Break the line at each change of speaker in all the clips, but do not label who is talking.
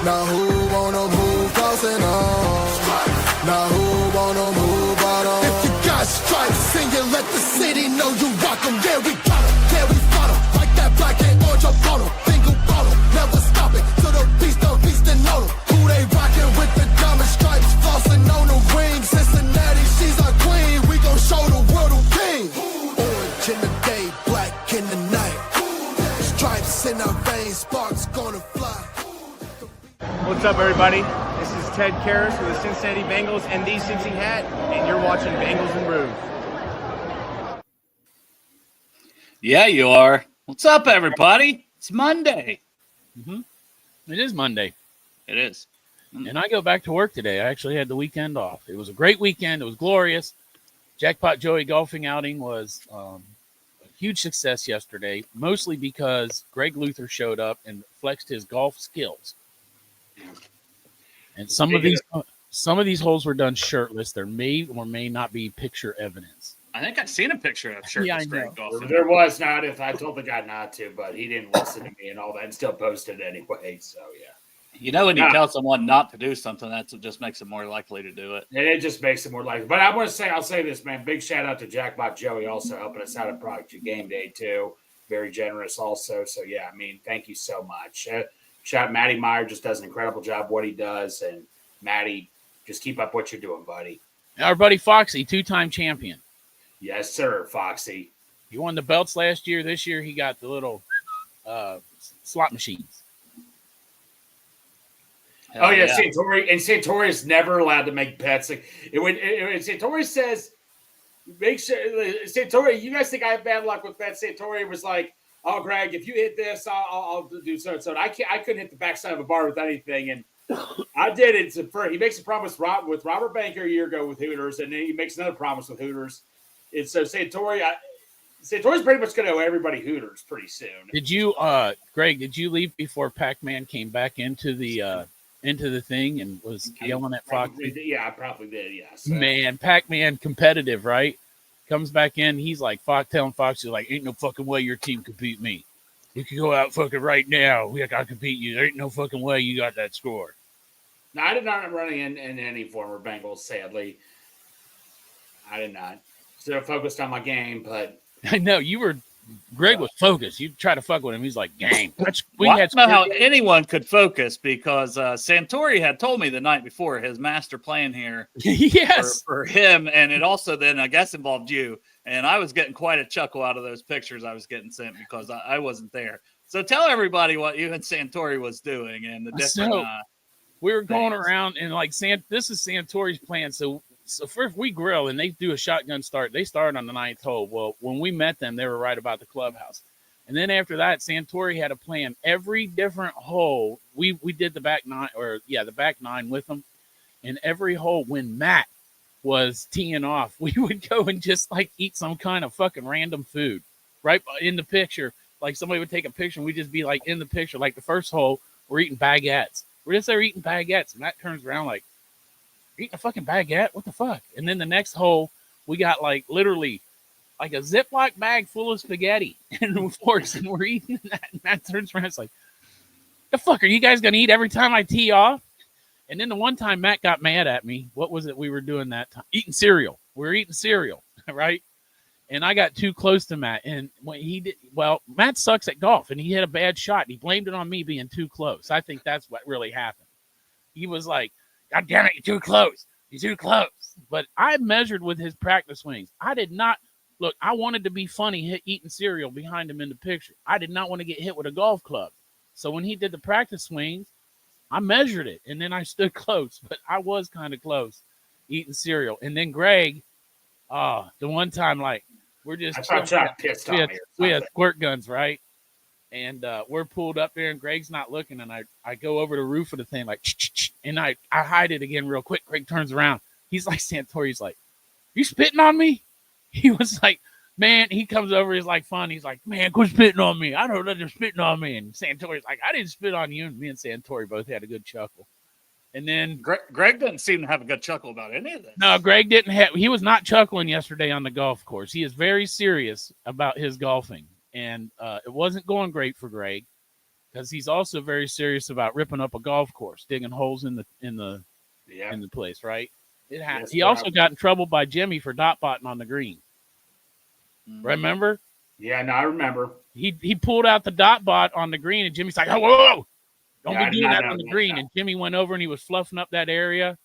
Now who wanna move crossing on? Now who wanna move out on? If you got stripes and you let the city know you rock 'em, yeah we got 'em, yeah we fought 'em. Like that black and orange up on 'em, single bottle, never stop it. To the beast and know 'em. Who they rockin' with the diamond stripes, flossing on the ring. Cincinnati, she's our queen, we gon' show the world who king. Orange in the day, black in the night. Stripes in our veins, sparks gonna fly.
What's up, everybody? This is Ted Karras with the Cincinnati Bengals and the Cincy Hat, and you're watching Bengals and Brews.
Yeah, you are. What's up, everybody? It's Monday.
It is Monday.
It is.
And I go back to work today. I actually had the weekend off. It was a great weekend. It was glorious. Jackpot Joey golfing outing was a huge success yesterday, mostly because Greg Luther showed up and flexed his golf skills. And some of these holes were done shirtless. There may or may not be picture evidence.
I think I've seen a picture of shirtless Greg golfing.
There was not. If I told the guy not to, but he didn't listen to me and all that, and still posted anyway. So yeah.
You know, when you tell someone not to do something, that's what just makes them more likely to do it.
And it just makes it more likely. But I want to say, I'll say this, man. Big shout out to Jackpot Joey also helping us out at Product Game Day too. Very generous also. So yeah, I mean, thank you so much. Shout Matty Meyer just does an incredible job what he does, and Matty, just keep up what you're doing, buddy.
Our buddy Foxy, 2-time champion.
Yes, sir, Foxy.
He won the belts last year. This year he got the little slot machines.
Oh yeah, Santori is never allowed to make bets. Like Santori says, make sure Santori. You guys think I have bad luck with bets? Santori was like, "Oh, Greg, if you hit this, I'll do so and so." I couldn't hit the backside of a bar with anything, and I did it. He makes a promise with Robert Banker a year ago with Hooters, and then he makes another promise with Hooters. And so Santori's pretty much going to owe everybody Hooters pretty soon.
Did you, Greg? Did you leave before Pac-Man came back into the thing and was yelling at Fox?
Yeah, I probably did. Yes,
man, Pac-Man competitive, right? Comes back in, he's like telling Fox, he's like, "Ain't no fucking way your team can beat me. We can go out fucking right now. We got to beat you. There ain't no fucking way you got that score."
No, I did not run in any former Bengals. Sadly, I did not. Still focused on my game, but
I know Greg was focused. You try to fuck with him, he's like, "Game."
I don't know how anyone could focus because Santori had told me the night before his master plan here
yes.
for him, and it also then I guess involved you. And I was getting quite a chuckle out of those pictures I was getting sent because I wasn't there. So tell everybody what you and Santori was doing and the different.
We were going around and like this is Santori's plan. So first we grill and they do a shotgun start. They start on the 9th hole. Well, when we met them, they were right about the clubhouse. And then after that, Santori had a plan. Every different hole, we did the back 9 with them. And every hole when Matt was teeing off, we would go and just like eat some kind of fucking random food right in the picture. Like somebody would take a picture and we'd just be like in the picture. Like the first hole, we're eating baguettes. We're just there eating baguettes. And Matt turns around like, "Eating a fucking baguette? What the fuck?" And then the next hole, we got like literally like a Ziploc bag full of spaghetti and forks, and we're eating that. And Matt turns around, it's like, "The fuck are you guys gonna eat every time I tee off?" And then the one time Matt got mad at me, what was it we were doing that time? Eating cereal. We were eating cereal, right? And I got too close to Matt. And when Matt sucks at golf, and he hit a bad shot. He blamed it on me being too close. I think that's what really happened. He was like, "God damn it, you're too close. You're too close." But I measured with his practice swings. I did not look. I wanted to be funny, eating cereal behind him in the picture. I did not want to get hit with a golf club. So when he did the practice swings, I measured it, and then I stood close. But I was kind of close, eating cereal. And then Greg, the one time, like we're just we had squirt guns, right? And we're pulled up there, and Greg's not looking, and I go over the roof of the thing, like, and I hide it again real quick. Greg turns around. He's like, Santori's like, "You spitting on me?" He was like, "Man," he comes over, he's like fun. He's like, "Man, quit spitting on me. I don't know they're spitting on me." And Santori's like, "I didn't spit on you." And me and Santori both had a good chuckle. And then
Greg doesn't seem to have a good chuckle about any of this.
No, Greg didn't have. He was not chuckling yesterday on the golf course. He is very serious about his golfing, and it wasn't going great for Greg. because he's also very serious about ripping up a golf course, digging holes in the place, right?
Yes,
He
bro.
also got in trouble by Jimmy for dot botting on the green. Remember?
Yeah, no, I remember.
He pulled out the dot bot on the green, and Jimmy's like, "Oh, whoa, don't
Yeah, I
be
did
doing
not
that
know
on the
that,
green."
no.
And Jimmy went over and he was fluffing up that area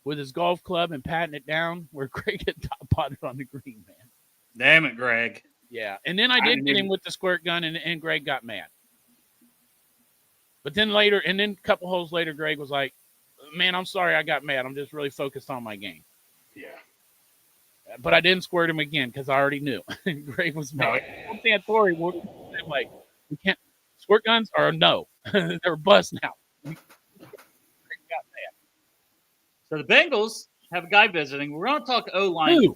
with his golf club and patting it down where Greg had dot botted on the green, man.
Damn it, Greg.
Yeah, and then I did
didn't
get him
even-
with the squirt gun, and Greg got mad. But then later, and then a couple holes later, Greg was like, "Man, I'm sorry I got mad. I'm just really focused on my game."
Yeah.
But I didn't squirt him again because I already knew. Greg was mad. Santori, I'm like, we can't squirt guns or no. They're bust now. Greg got mad.
So the Bengals have a guy visiting. We're going to talk O-line,
Who?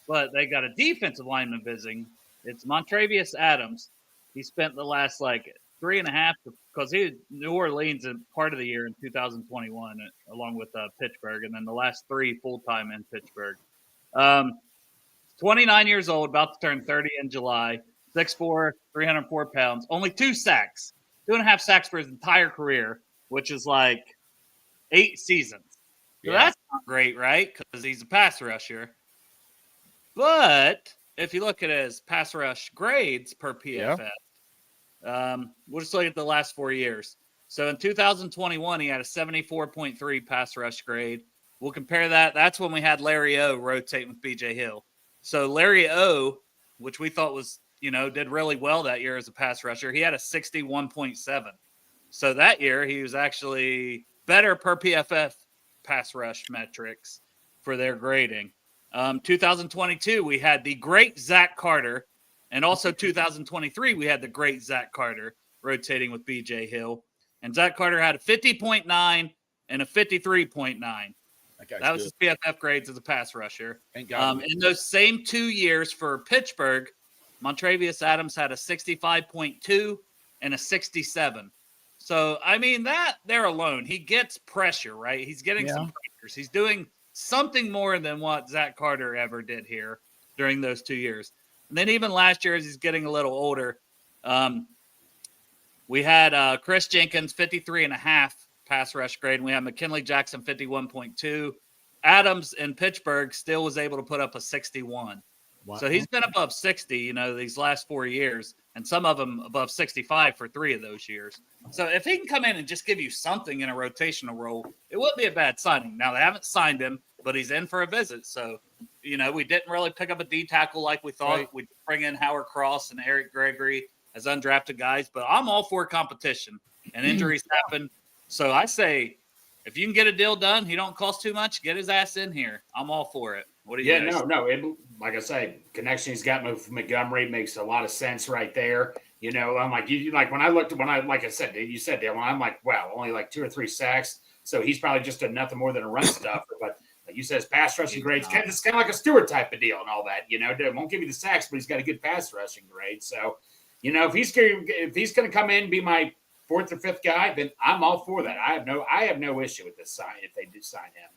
but they got a defensive lineman visiting. It's Montravius Adams. He spent the last 3.5 because he was New Orleans in part of the year in 2021, along with Pittsburgh, and then the last 3 full-time in Pittsburgh. 29 years old, about to turn 30 in July, 6'4", 304 pounds, only 2 sacks, 2.5 sacks for his entire career, which is 8 seasons. So that's not great, right? Because he's a pass rusher. But if you look at his pass rush grades per PFF, we'll just look at the last 4 years. So in 2021, he had a 74.3 pass rush grade. We'll compare that. That's when we had Larry O rotating with BJ Hill. So Larry O, which we thought was, did really well that year as a pass rusher, he had a 61.7. So that year he was actually better per PFF pass rush metrics for their grading. 2022, we had the great Zach Carter. And also 2023, we had the great Zach Carter rotating with BJ Hill. And Zach Carter had a 50.9 and a 53.9. That was his PFF grades as a pass rusher.
Thank God.
In those same 2 years for Pittsburgh, Montravius Adams had a 65.2 and a 67. So, that there alone, he gets pressure, right? He's getting some pressures. He's doing something more than what Zach Carter ever did here during those 2 years. And then even last year, as he's getting a little older, we had Chris Jenkins, 53.5 pass rush grade, and we had McKinley Jackson, 51.2. Adams in Pittsburgh still was able to put up a 61. Wow. So he's been above 60, these last 4 years, and some of them above 65 for 3 of those years. So if he can come in and just give you something in a rotational role, it wouldn't be a bad signing. Now, they haven't signed him, but he's in for a visit. So, we didn't really pick up a D tackle like we thought. Right. We'd bring in Howard Cross and Eric Gregory as undrafted guys, but I'm all for competition, and injuries happen. So I say, if you can get a deal done, he don't cost too much, get his ass in here. I'm all for it. What do you guys
think? Like I say, connection he's got with Montgomery makes a lot of sense right there. I'm like, like I said, you said that, I'm like, wow, only 2 or 3 sacks. So he's probably just nothing more than a run stuffer. But like you said, his pass rushing grades, it's kind of like a Stewart type of deal and all that. It won't give you the sacks, but he's got a good pass rushing grade. So, if he's going to come in and be my 4th or 5th guy, then I'm all for that. I have no issue with this sign if they do sign him.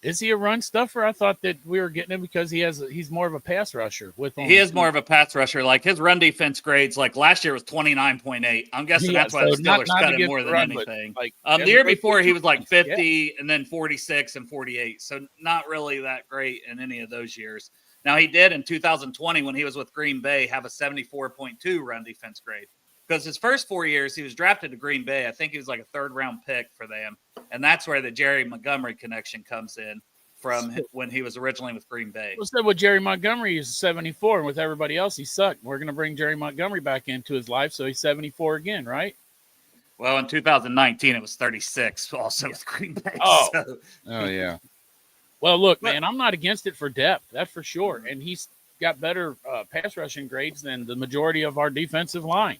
Is he a run stuffer? I thought that we were getting him because he's more of a pass rusher.
He is more of a pass rusher. Like his run defense grades, last year was 29.8. I'm guessing that's why the Steelers cut him more than anything. The year before he was 50 and then 46 and 48. So not really that great in any of those years. Now he did in 2020 when he was with Green Bay have a 74.2 run defense grade. Because his first 4 years, he was drafted to Green Bay. I think he was a 3rd-round pick for them. And that's where the Jerry Montgomery connection comes in from when he was originally with Green Bay.
Well, said with Jerry Montgomery, he's 74, and with everybody else, he sucked. We're going to bring Jerry Montgomery back into his life, so he's 74 again, right?
Well, in 2019, it was 36 also with Green Bay.
Oh,
so.
Oh yeah. Well, look, man, I'm not against it for depth. That's for sure. And he's got better pass rushing grades than the majority of our defensive line.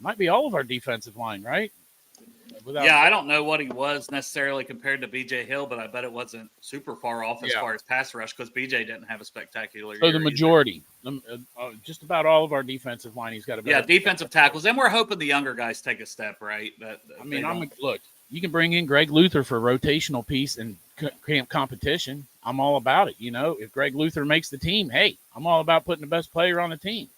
Might be all of our defensive line, right?
I don't know what he was necessarily compared to BJ Hill, but I bet it wasn't super far off as far as pass rush because BJ didn't have a spectacular year.
So the majority, just about all of our defensive line, he's got a better
defensive tackles. And we're hoping the younger guys take a step, right?
Look, you can bring in Greg Luther for a rotational piece and camp competition. I'm all about it. If Greg Luther makes the team, hey, I'm all about putting the best player on the team.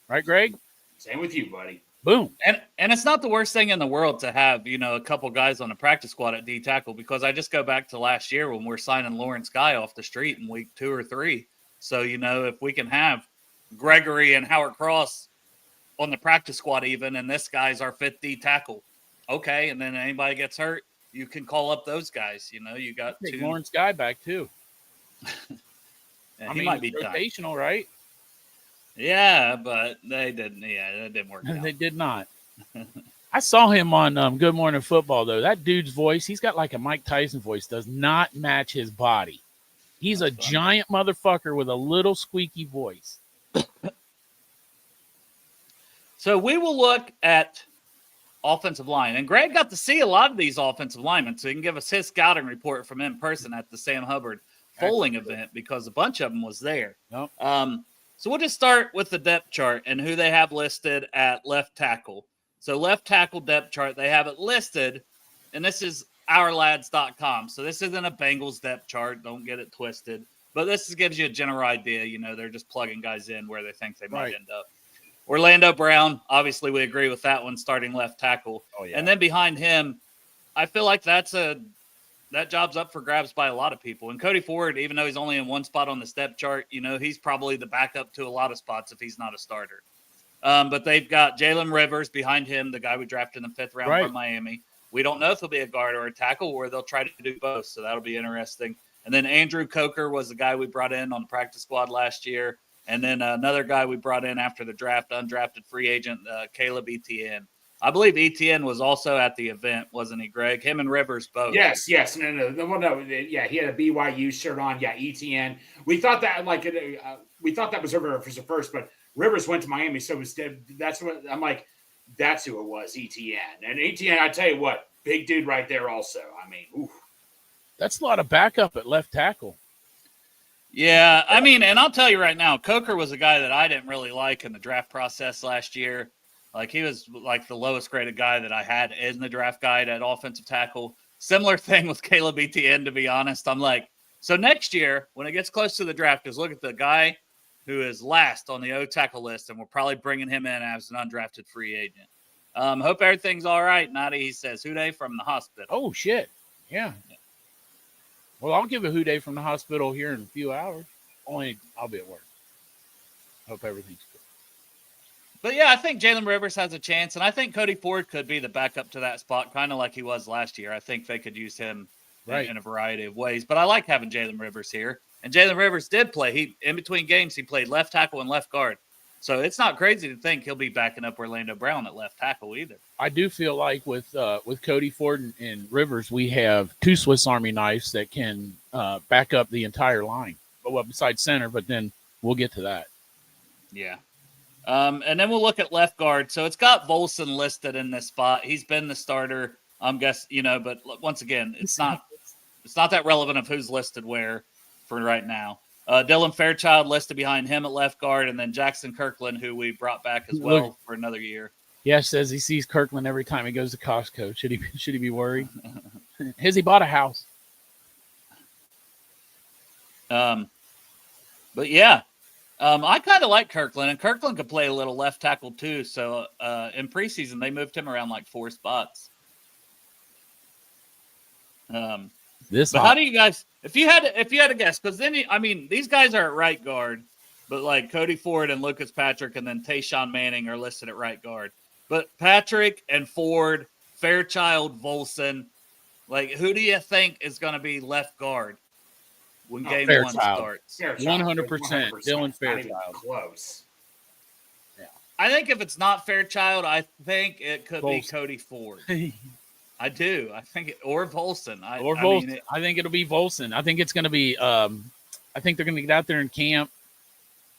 Right, Greg?
Same with you, buddy.
Boom.
And it's not the worst thing in the world to have, a couple guys on the practice squad at D tackle, because I just go back to last year when we're signing Lawrence Guy off the street in week 2 or 3. So, if we can have Gregory and Howard Cross on the practice squad even, and this guy's our 5th D tackle. Okay, and then anybody gets hurt, you can call up those guys. You got
Take
2.
Lawrence Guy back too.
He might be
rotational,
done.
right?
Yeah, but they didn't. Yeah, that didn't work out.
They did not. I saw him on Good Morning Football, though. That dude's voice, he's got like a Mike Tyson voice, does not match his body. He's a giant motherfucker with a little squeaky voice.
So we will look at offensive line. And Greg got to see a lot of these offensive linemen, so he can give us his scouting report from in person at the Sam Hubbard Foaling event, because a bunch of them was there.
Nope.
So we'll just start with the depth chart and who they have listed at left tackle. So left tackle depth chart, they have it listed, and this is ourlads.com. So this isn't a Bengals depth chart. Don't get it twisted. But this gives you a general idea. They're just plugging guys in where they think they might end up. Orlando Brown, obviously we agree with that one, starting left tackle.
Oh, yeah.
And then behind him, I feel like that job's up for grabs by a lot of people. And Cody Ford, even though he's only in one spot on the depth chart, he's probably the backup to a lot of spots if he's not a starter. But they've got Jalen Rivers behind him, the guy we drafted in the 5th round from Miami. We don't know if he'll be a guard or a tackle, or they'll try to do both, so that'll be interesting. And then Andrew Coker was the guy we brought in on the practice squad last year. And then another guy we brought in after the draft, undrafted free agent, Caleb Etienne. I believe Etienne was also at the event, wasn't he, Greg? Him and Rivers both.
Yes. No. Yeah, he had a BYU shirt on. Yeah, Etienne. We thought that was Rivers first, but Rivers went to Miami, so it was that's what I'm like. That's who it was, Etienne. And Etienne, I tell you what, big dude right there. Also, I mean, oof.
That's a lot of backup at left tackle.
Yeah, I mean, and I'll tell you right now, Coker was a guy that I didn't really like in the draft process last year. Like, he was like the lowest graded guy that I had in the draft guide at offensive tackle. Similar thing with Caleb Etienne, to be honest. I'm like, so next year, when it gets close to the draft, is look at the guy who is last on the O-tackle list, and we're probably bringing him in as an undrafted free agent. Hope everything's all right, Nadi. He says, Houday from the hospital.
Oh, shit. Yeah. Well, I'll give a Houday from the hospital here in a few hours. Only I'll be at work. Hope everything's good.
But, yeah, I think Jalen Rivers has a chance, and I think Cody Ford could be the backup to that spot, kind of like he was last year. I think they could use him in a variety of ways. But I like having Jalen Rivers here. And Jalen Rivers did play. In between games, he played left tackle and left guard. So it's not crazy to think he'll be backing up Orlando Brown at left tackle either.
I do feel like with Cody Ford and Rivers, we have 2 Swiss Army knives that can back up the entire line. Well, besides center, but then we'll get to that.
Yeah. And then we'll look at left guard. So it's got Volson listed in this spot. He's been the starter, I'm guessing, but once again, it's not that relevant of who's listed where for right now. Dylan Fairchild listed behind him at left guard, and then Jackson Kirkland, who we brought back as well for another year.
Yeah, says he sees Kirkland every time he goes to Costco. Should he be worried? Has he bought a house?
But yeah, I kind of like Kirkland, and Kirkland could play a little left tackle too. So in preseason, they moved him around like 4 spots. But how do you guys? If you had to guess, because then these guys are at right guard, but like Cody Ford and Lucas Patrick, and then Tayshawn Manning are listed at right guard. But Patrick and Ford, Fairchild, Volson, like who do you think is going to be left guard when game
Fairchild.
1 starts?
100%. Dylan Fairchild.
Close.
Yeah.
I think if it's not Fairchild, I think it could be Cody Ford. I do. I think or Volson.
Volson. I think it'll be Volson. I think it's going to be. I think they're going to get out there in camp.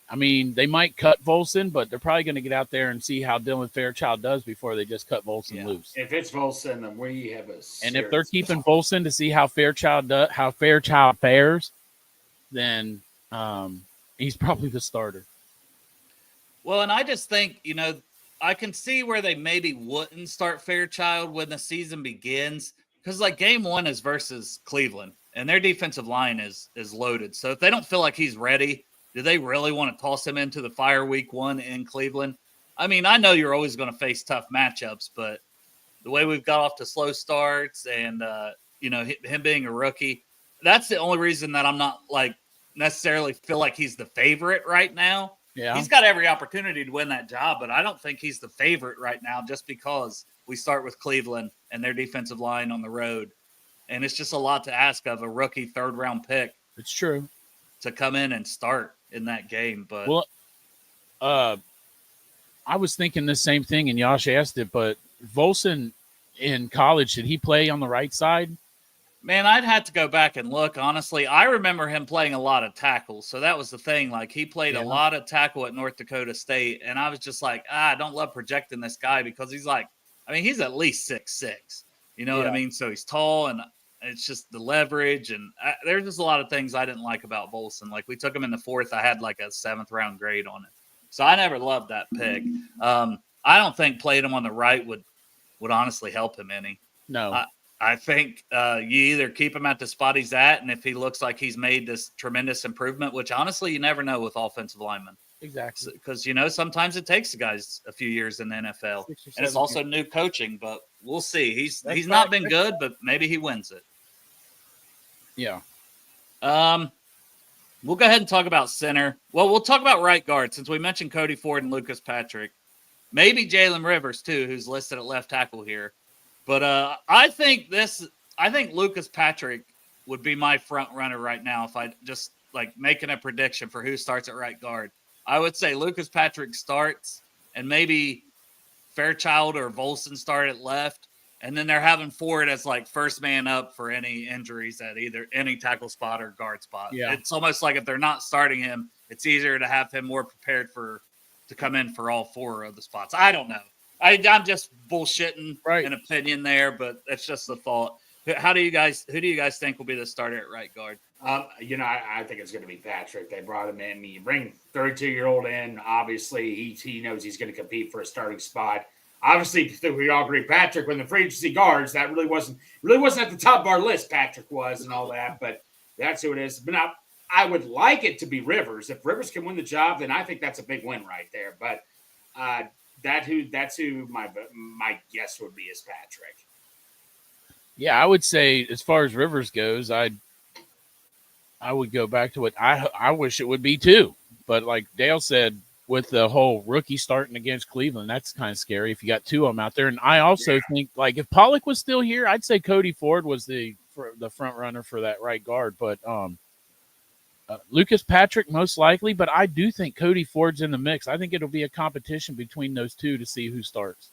I mean, they might cut Volson, but they're probably going to get out there and see how Dylan Fairchild does before they just cut Volson loose.
If it's Volson, then we have a.
And if they're keeping Volson to see how Fairchild fares, then he's probably the starter.
Well, and I just think I can see where they maybe wouldn't start Fairchild when the season begins, because like game 1 is versus Cleveland, and their defensive line is loaded. So if they don't feel like he's ready, do they really want to toss him into the fire week 1 in Cleveland? I mean, I know you're always going to face tough matchups, but the way we've got off to slow starts and, him being a rookie, that's the only reason that I'm not like necessarily feel like he's the favorite right now.
Yeah.
He's got every opportunity to win that job, but I don't think he's the favorite right now just because we start with Cleveland and their defensive line on the road. And it's just a lot to ask of a rookie third-round pick.
It's true.
To come in and start in that game. But
I was thinking the same thing, and Josh asked it, but Volson in college, did he play on the right side?
Man, I'd have to go back and look. Honestly, I remember him playing a lot of tackles. So that was the thing. Like, he played a lot of tackle at North Dakota State. And I was just like, I don't love projecting this guy because he's like, he's at least 6'6". You know what I mean? So he's tall, and it's just the leverage. And there's just a lot of things I didn't like about Volson. Like, we took him in the 4th. I had like a 7th-round grade on it. So I never loved that pick. I don't think playing him on the right would honestly help him any.
No.
I think you either keep him at the spot he's at, and if he looks like he's made this tremendous improvement, which honestly you never know with offensive linemen.
Exactly.
Because, sometimes it takes the guys a few years in the NFL. And it's also new coaching, but we'll see. He's not been good, but maybe he wins it.
Yeah.
We'll go ahead and talk about center. Well, we'll talk about right guard since we mentioned Cody Ford and Lucas Patrick. Maybe Jalen Rivers, too, who's listed at left tackle here. But I think Lucas Patrick would be my front runner right now if I just like making a prediction for who starts at right guard. I would say Lucas Patrick starts, and maybe Fairchild or Volson start at left. And then they're having Ford as like first man up for any injuries at either any tackle spot or guard spot.
Yeah.
It's almost like if they're not starting him, it's easier to have him more prepared to come in for all 4 of the spots. I don't know. I'm just bullshitting an opinion there, but that's just the thought. Who do you guys think will be the starter at right guard?
I think it's going to be Patrick. They brought him in. You bring 32-year-old in. Obviously, he knows he's going to compete for a starting spot. Obviously, we all agree, Patrick, when the free agency guards, that really wasn't at the top of our list. Patrick was and all that, but that's who it is. But now, I would like it to be Rivers. If Rivers can win the job, then I think that's a big win right there. But that's who my guess would be is Patrick.
Yeah, I would say as far as Rivers goes, I would go back to what I wish it would be too. But like Dale said, with the whole rookie starting against Cleveland, that's kind of scary if you got 2 of them out there. And I also think, like, if Pollock was still here, I'd say Cody Ford was the front runner for that right guard. But Lucas Patrick most likely, but I do think Cody Ford's in the mix. I think it'll be a competition between those 2 to see who starts.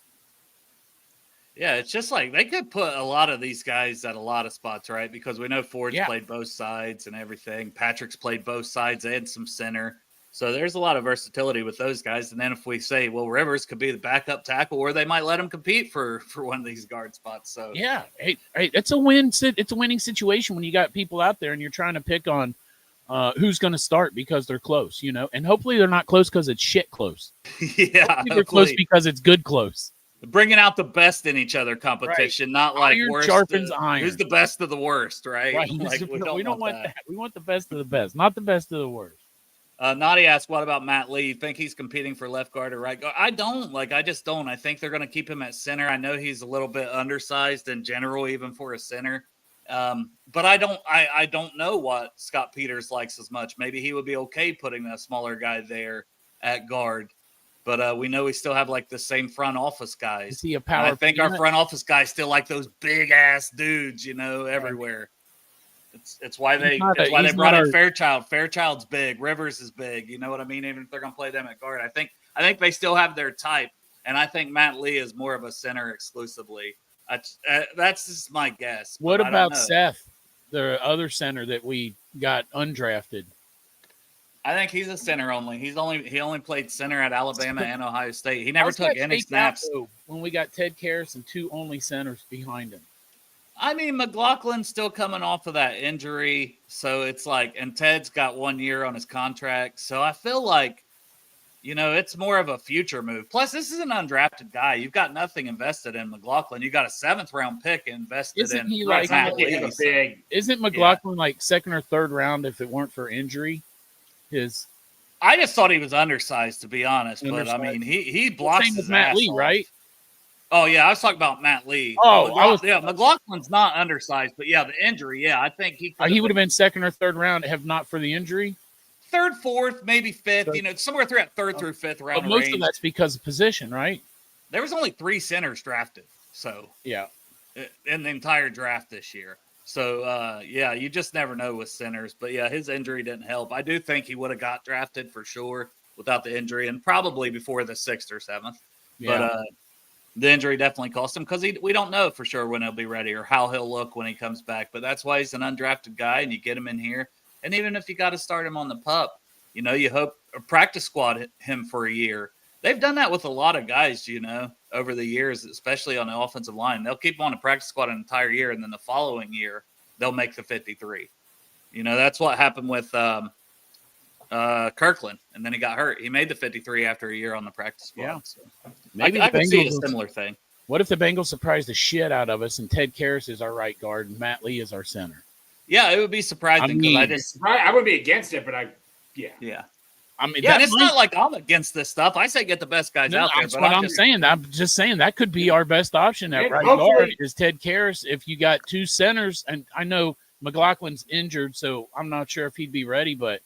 Yeah, it's just like they could put a lot of these guys at a lot of spots, right? Because we know Ford's played both sides and everything. Patrick's played both sides and some center. So there's a lot of versatility with those guys. And then if we say, well, Rivers could be the backup tackle, or they might let him compete for one of these guard spots. So
yeah, hey, it's a win. It's a winning situation when you got people out there and you're trying to pick on who's going to start because they're close, and hopefully they're not close because it's shit close.
Yeah,
hopefully they're close because it's good close.
Bringing out the best in each other competition, not like
iron
worst.
Sharpens iron.
Who's the best of the worst, right?
Like, we don't want that. We want the best of the best, not the best of the worst.
Nadi asked, what about Matt Lee? You think he's competing for left guard or right guard? I don't. I just don't. I think they're going to keep him at center. I know he's a little bit undersized in general, even for a center. But I don't know what Scott Peters likes as much. Maybe he would be okay putting a smaller guy there at guard. But we know we still have like the same front office guys.
Is he a power?
I think our front office guys still like those big ass dudes, everywhere. It's why they brought in Fairchild. Fairchild's big. Rivers is big. You know what I mean? Even if they're going to play them at guard, I think they still have their type, and I think Matt Lee is more of a center exclusively. That's just my guess.
What about Seth, the other center that we got undrafted?
I think he's a center only. He only played center at Alabama and Ohio State. He never took any snaps.
When we got Ted Karras and 2 only centers behind him.
I mean, McLaughlin's still coming off of that injury, so it's like, and Ted's got 1 year on his contract, so I feel like, it's more of a future move. Plus, this is an undrafted guy. You've got nothing invested in McLaughlin. You got a 7th-round pick invested
Isn't
in.
He like
big?
Isn't McLaughlin like 2nd or 3rd round if it weren't for injury?
I just thought he was undersized, to be honest. But I mean, he blocks
Same with
his
Matt
ass
Lee,
off.
right?
Oh yeah, I was talking about Matt Lee.
Oh,
McLaughlin's not undersized, but yeah, the injury. Yeah, I think he
would have been second or third round, have not for the injury.
Third, fourth, maybe fifth. Somewhere through that third through fifth round.
But most
range.
of that's because of position, right?
There was only 3 centers drafted, so
yeah,
in the entire draft this year. So yeah, you just never know with centers. But yeah, his injury didn't help. I do think he would have got drafted for sure without the injury, and probably before the 6th or 7th.
Yeah.
But the injury definitely cost him because we don't know for sure when he'll be ready or how he'll look when he comes back. But that's why he's an undrafted guy, and you get him in here. And even if you got to start him on the pup, you hope or practice squad him for a year. They've done that with a lot of guys, over the years, especially on the offensive line. They'll keep him on the practice squad an entire year, and then the following year they'll make the 53. That's what happened with Kirkland, and then he got hurt. He made the 53 after a year on the practice squad.
Yeah.
So
Maybe
I could see a similar thing.
What if the Bengals surprise the shit out of us and Ted Karras is our right guard and Matt Lee is our center?
Yeah, it would be surprising because
I wouldn't be against it, but
yeah.
I mean,
and it's not like I'm against this stuff. I say get the best guys out there.
That's what I'm saying. I'm just saying that could be our best option at right guard is Ted Karras. If you got 2 centers, and I know McLaughlin's injured, so I'm not sure if he'd be ready. But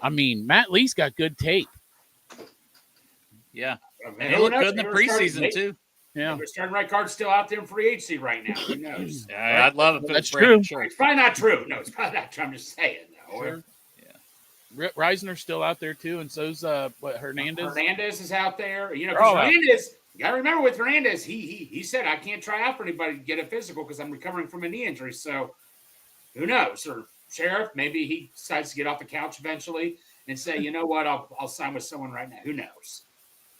I mean, Matt Lee's got good tape.
Yeah, and he looked good in the preseason too.
Yeah, the starting right guard's still out there in free agency right now. Who knows?
Yeah, I'd love it.
That's true.
It's probably not true. No, it's probably not true. I'm just saying. No.
Sure. Reisner's still out there too, and so's Hernandez.
Hernandez is out there. Hernandez. You got to remember with Hernandez, he said I can't try out for anybody to get a physical because I'm recovering from a knee injury. So who knows? Or Sheriff, maybe he decides to get off the couch eventually and say, you know what, I'll sign with someone right now. Who knows?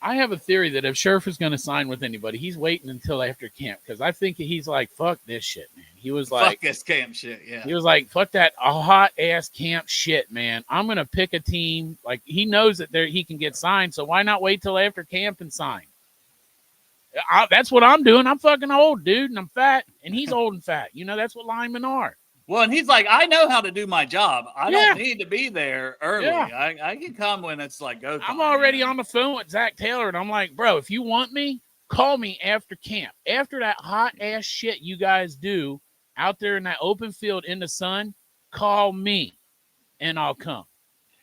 I have a theory that if Sheriff is going to sign with anybody, he's waiting until after camp because I think he's like, fuck this shit, man. He was like,
fuck this camp shit, yeah.
He was like, fuck that hot ass camp shit, man. I'm going to pick a team. Like, he knows that he can get signed, so why not wait till after camp and sign? That's what I'm doing. I'm fucking old, dude, and I'm fat, and he's old and fat. That's what linemen are.
Well, and he's like, I know how to do my job. I don't need to be there early.
Yeah.
I can come when it's like go time.
I'm already on the phone with Zach Taylor, and I'm like, bro, if you want me, call me after camp. After that hot-ass shit you guys do out there in that open field in the sun, call me, and I'll come.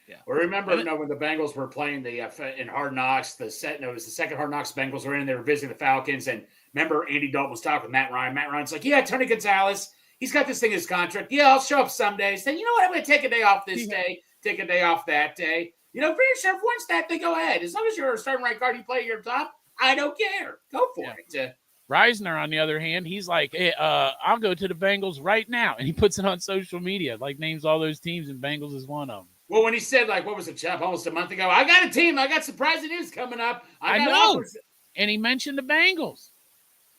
Yeah. Well, remember, when the Bengals were playing in Hard Knocks, it was the second Hard Knocks Bengals were in, they were visiting the Falcons, and remember Andy Dalton was talking with Matt Ryan. Matt Ryan's like, yeah, Tony Gonzalez, he's got this thing in his contract. Yeah, I'll show up some days. Then, you know what? I'm going to take a day off this day, take a day off that day. Pretty sure if once that, they go ahead. As long as you're a starting right guard, you play your top, I don't care. Go for it.
Reisner, on the other hand, he's like, hey, I'll go to the Bengals right now. And he puts it on social media, like names all those teams, and Bengals is one of them.
Well, when he said, what was it, Chap, almost a month ago, I got a team. I got surprising news coming up. I got
know.
Offers.
And he mentioned the Bengals.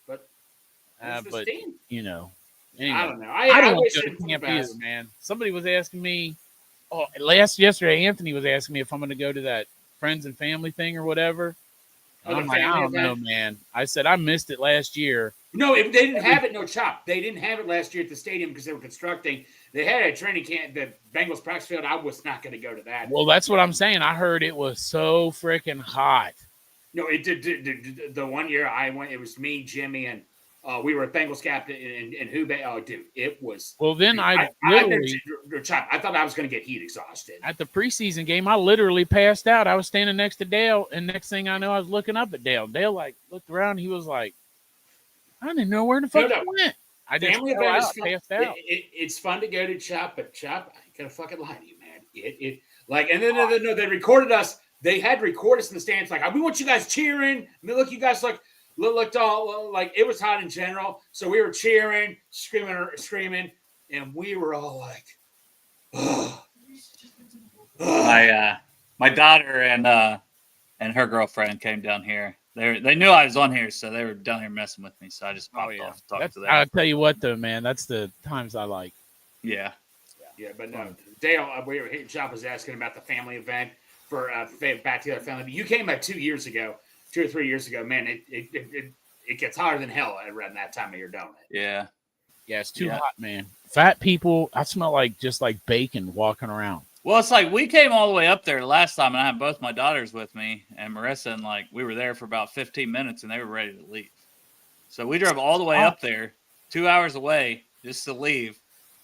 But
team? Anyway,
I don't know.
I don't want to go to camp either, man. Somebody was asking me, yesterday, Anthony was asking me if I'm going to go to that friends and family thing or whatever. I'm like, I don't know, man. I said I missed it last year.
No, they didn't have it. No, Chop. They didn't have it last year at the stadium because they were constructing. They had a training camp, the Bengals practice field. I was not going to go to that.
Well, that's what I'm saying. I heard it was so freaking hot.
No, it did. The 1 year I went, it was me, Jimmy, and we were a Bengals captain and Hube. Oh, dude, it was.
Well, then I
thought I was going to get heat exhausted.
At the preseason game, I literally passed out. I was standing next to Dale, and next thing I know, I was looking up at Dale. Dale, looked around. He was like, I didn't know where the fuck I went. I just passed out.
It's fun to go to Chop, but Chop, I ain't going to fucking lie to you, man. And then they recorded us. They had to record us in the stands. We want you guys cheering. I mean, look, you guys looked all like it was hot in general. So we were cheering, screaming, and we were all like, oh.
My daughter and her girlfriend came down here. They knew I was on here, so they were down here messing with me. So I just popped off and talked to them.
I'll tell you what, though, man, that's the times I like.
Yeah.
Yeah, but no, Dale, Chop was asking about the family event for Back Together Family. You came 2 years ago. 2 or 3 years ago, man, it gets hotter than hell around that time of year, don't it?
Yeah, it's too hot, man. Fat people, I smell just like bacon walking around.
Well, it's like we came all the way up there last time, and I had both my daughters with me, and Marissa, and like we were there for about 15 minutes, and they were ready to leave. So we drove all the way up there, 2 hours away, just to leave.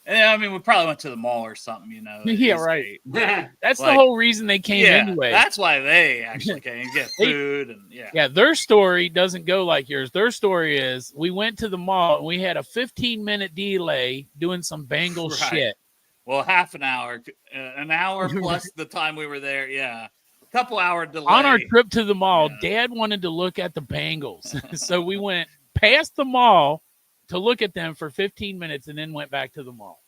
And I mean, we probably went to the mall or something, you know.
Yeah, right. That's
Like,
the whole reason they came anyway.
That's why they actually came and get food and
Yeah, their story doesn't go like yours. Their story is we went to the mall and we had a 15-minute delay doing some Bengals shit.
Well, half an hour plus the time we were there. Yeah. A couple hour delay.
On our trip to the mall, Dad wanted to look at the Bengals. So we went past the mall to look at them for 15 minutes and then went back to the mall.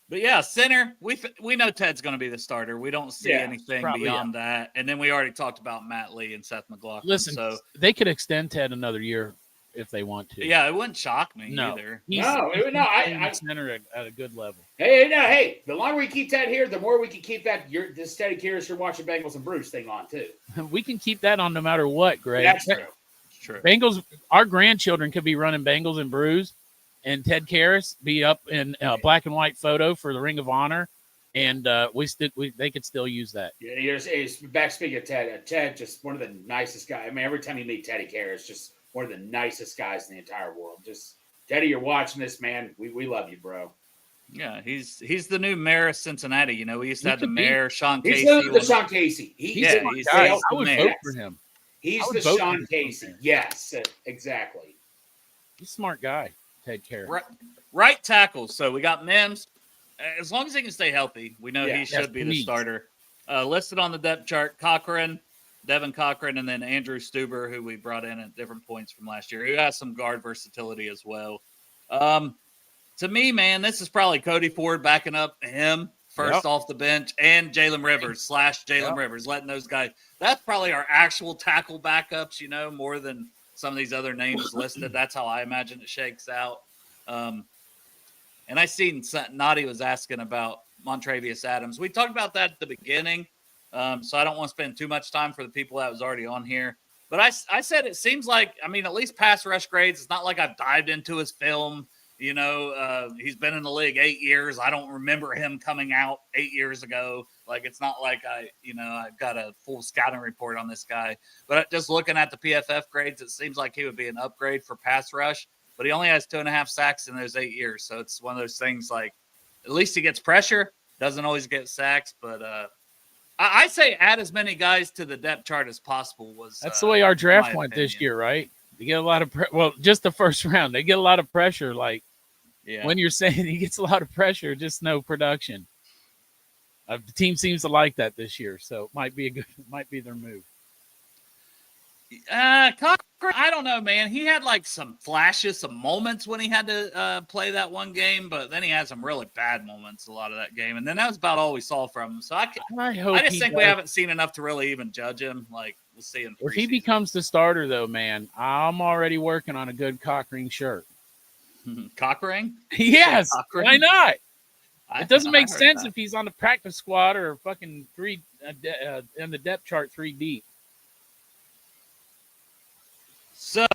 But yeah, center, we know Ted's going to be the starter. We don't see anything beyond that. And then we already talked about Matt Lee and Seth McLaughlin.
Listen, so they could extend Ted another year if they want to.
Yeah, it wouldn't shock me either.
I center at a good level.
Hey, the longer we keep that here, the more we can keep that this Teddy Curious you're watching Bengals and Bruce thing on too.
We can keep that on no matter what, Greg.
That's true.
True.
Bengals, our grandchildren could be running Bengals and Brews, and Ted Karras be up in black and white photo for the Ring of Honor, and they could still use that.
Yeah, back speaking of Ted, Ted just one of the nicest guys. I mean, every time you meet Teddy Karras, just one of the nicest guys in the entire world. Just Teddy, you're watching this, man. We love you, bro.
Yeah, he's the new mayor of Cincinnati. You know, we used to have the mayor, Sean Casey.
He's the Sean Casey.
He's I would vote for him.
He's the Sean Casey. Yes, exactly.
He's a smart guy, Ted Karras.
Right tackle. So we got Mims. As long as he can stay healthy, we know he should be the starter. Listed on the depth chart, Devin Cochran, and then Andrew Stuber, who we brought in at different points from last year, who has some guard versatility as well. To me, man, this is probably Cody Ford backing up him first off the bench, and Jalen Rivers Rivers, letting those guys. That's probably our actual tackle backups, you know, more than some of these other names listed. That's how I imagine it shakes out. And I seen Noddy was asking about Montravius Adams. We talked about that at the beginning, so I don't want to spend too much time for the people that was already on here. But I said it seems like, I mean, at least pass rush grades, it's not like I've dived into his film. You know, he's been in the league 8 years. I don't remember him coming out 8 years ago. Like, it's not like I've got a full scouting report on this guy. But just looking at the PFF grades, it seems like he would be an upgrade for pass rush. But he only has 2.5 sacks in those 8 years. So it's one of those things like, at least he gets pressure. Doesn't always get sacks. But I say add as many guys to the depth chart as possible. That's
the way our draft went this year, right? They get a lot of just the first round. They get a lot of pressure. Like when you're saying he gets a lot of pressure, just no production. The team seems to like that this year, so it might be their move.
Cochran, I don't know, man. He had like some flashes, some moments when he had to play that one game, but then he had some really bad moments a lot of that game, and then that was about all we saw from him. So I just think we haven't seen enough to really even judge him. Like, we'll see him.
If he becomes the starter, though, man, I'm already working on a good cock ring shirt.
Cock ring?
Yes. Why not? It doesn't make sense
that.
If he's on the practice squad or fucking in the depth chart 3 deep.
So,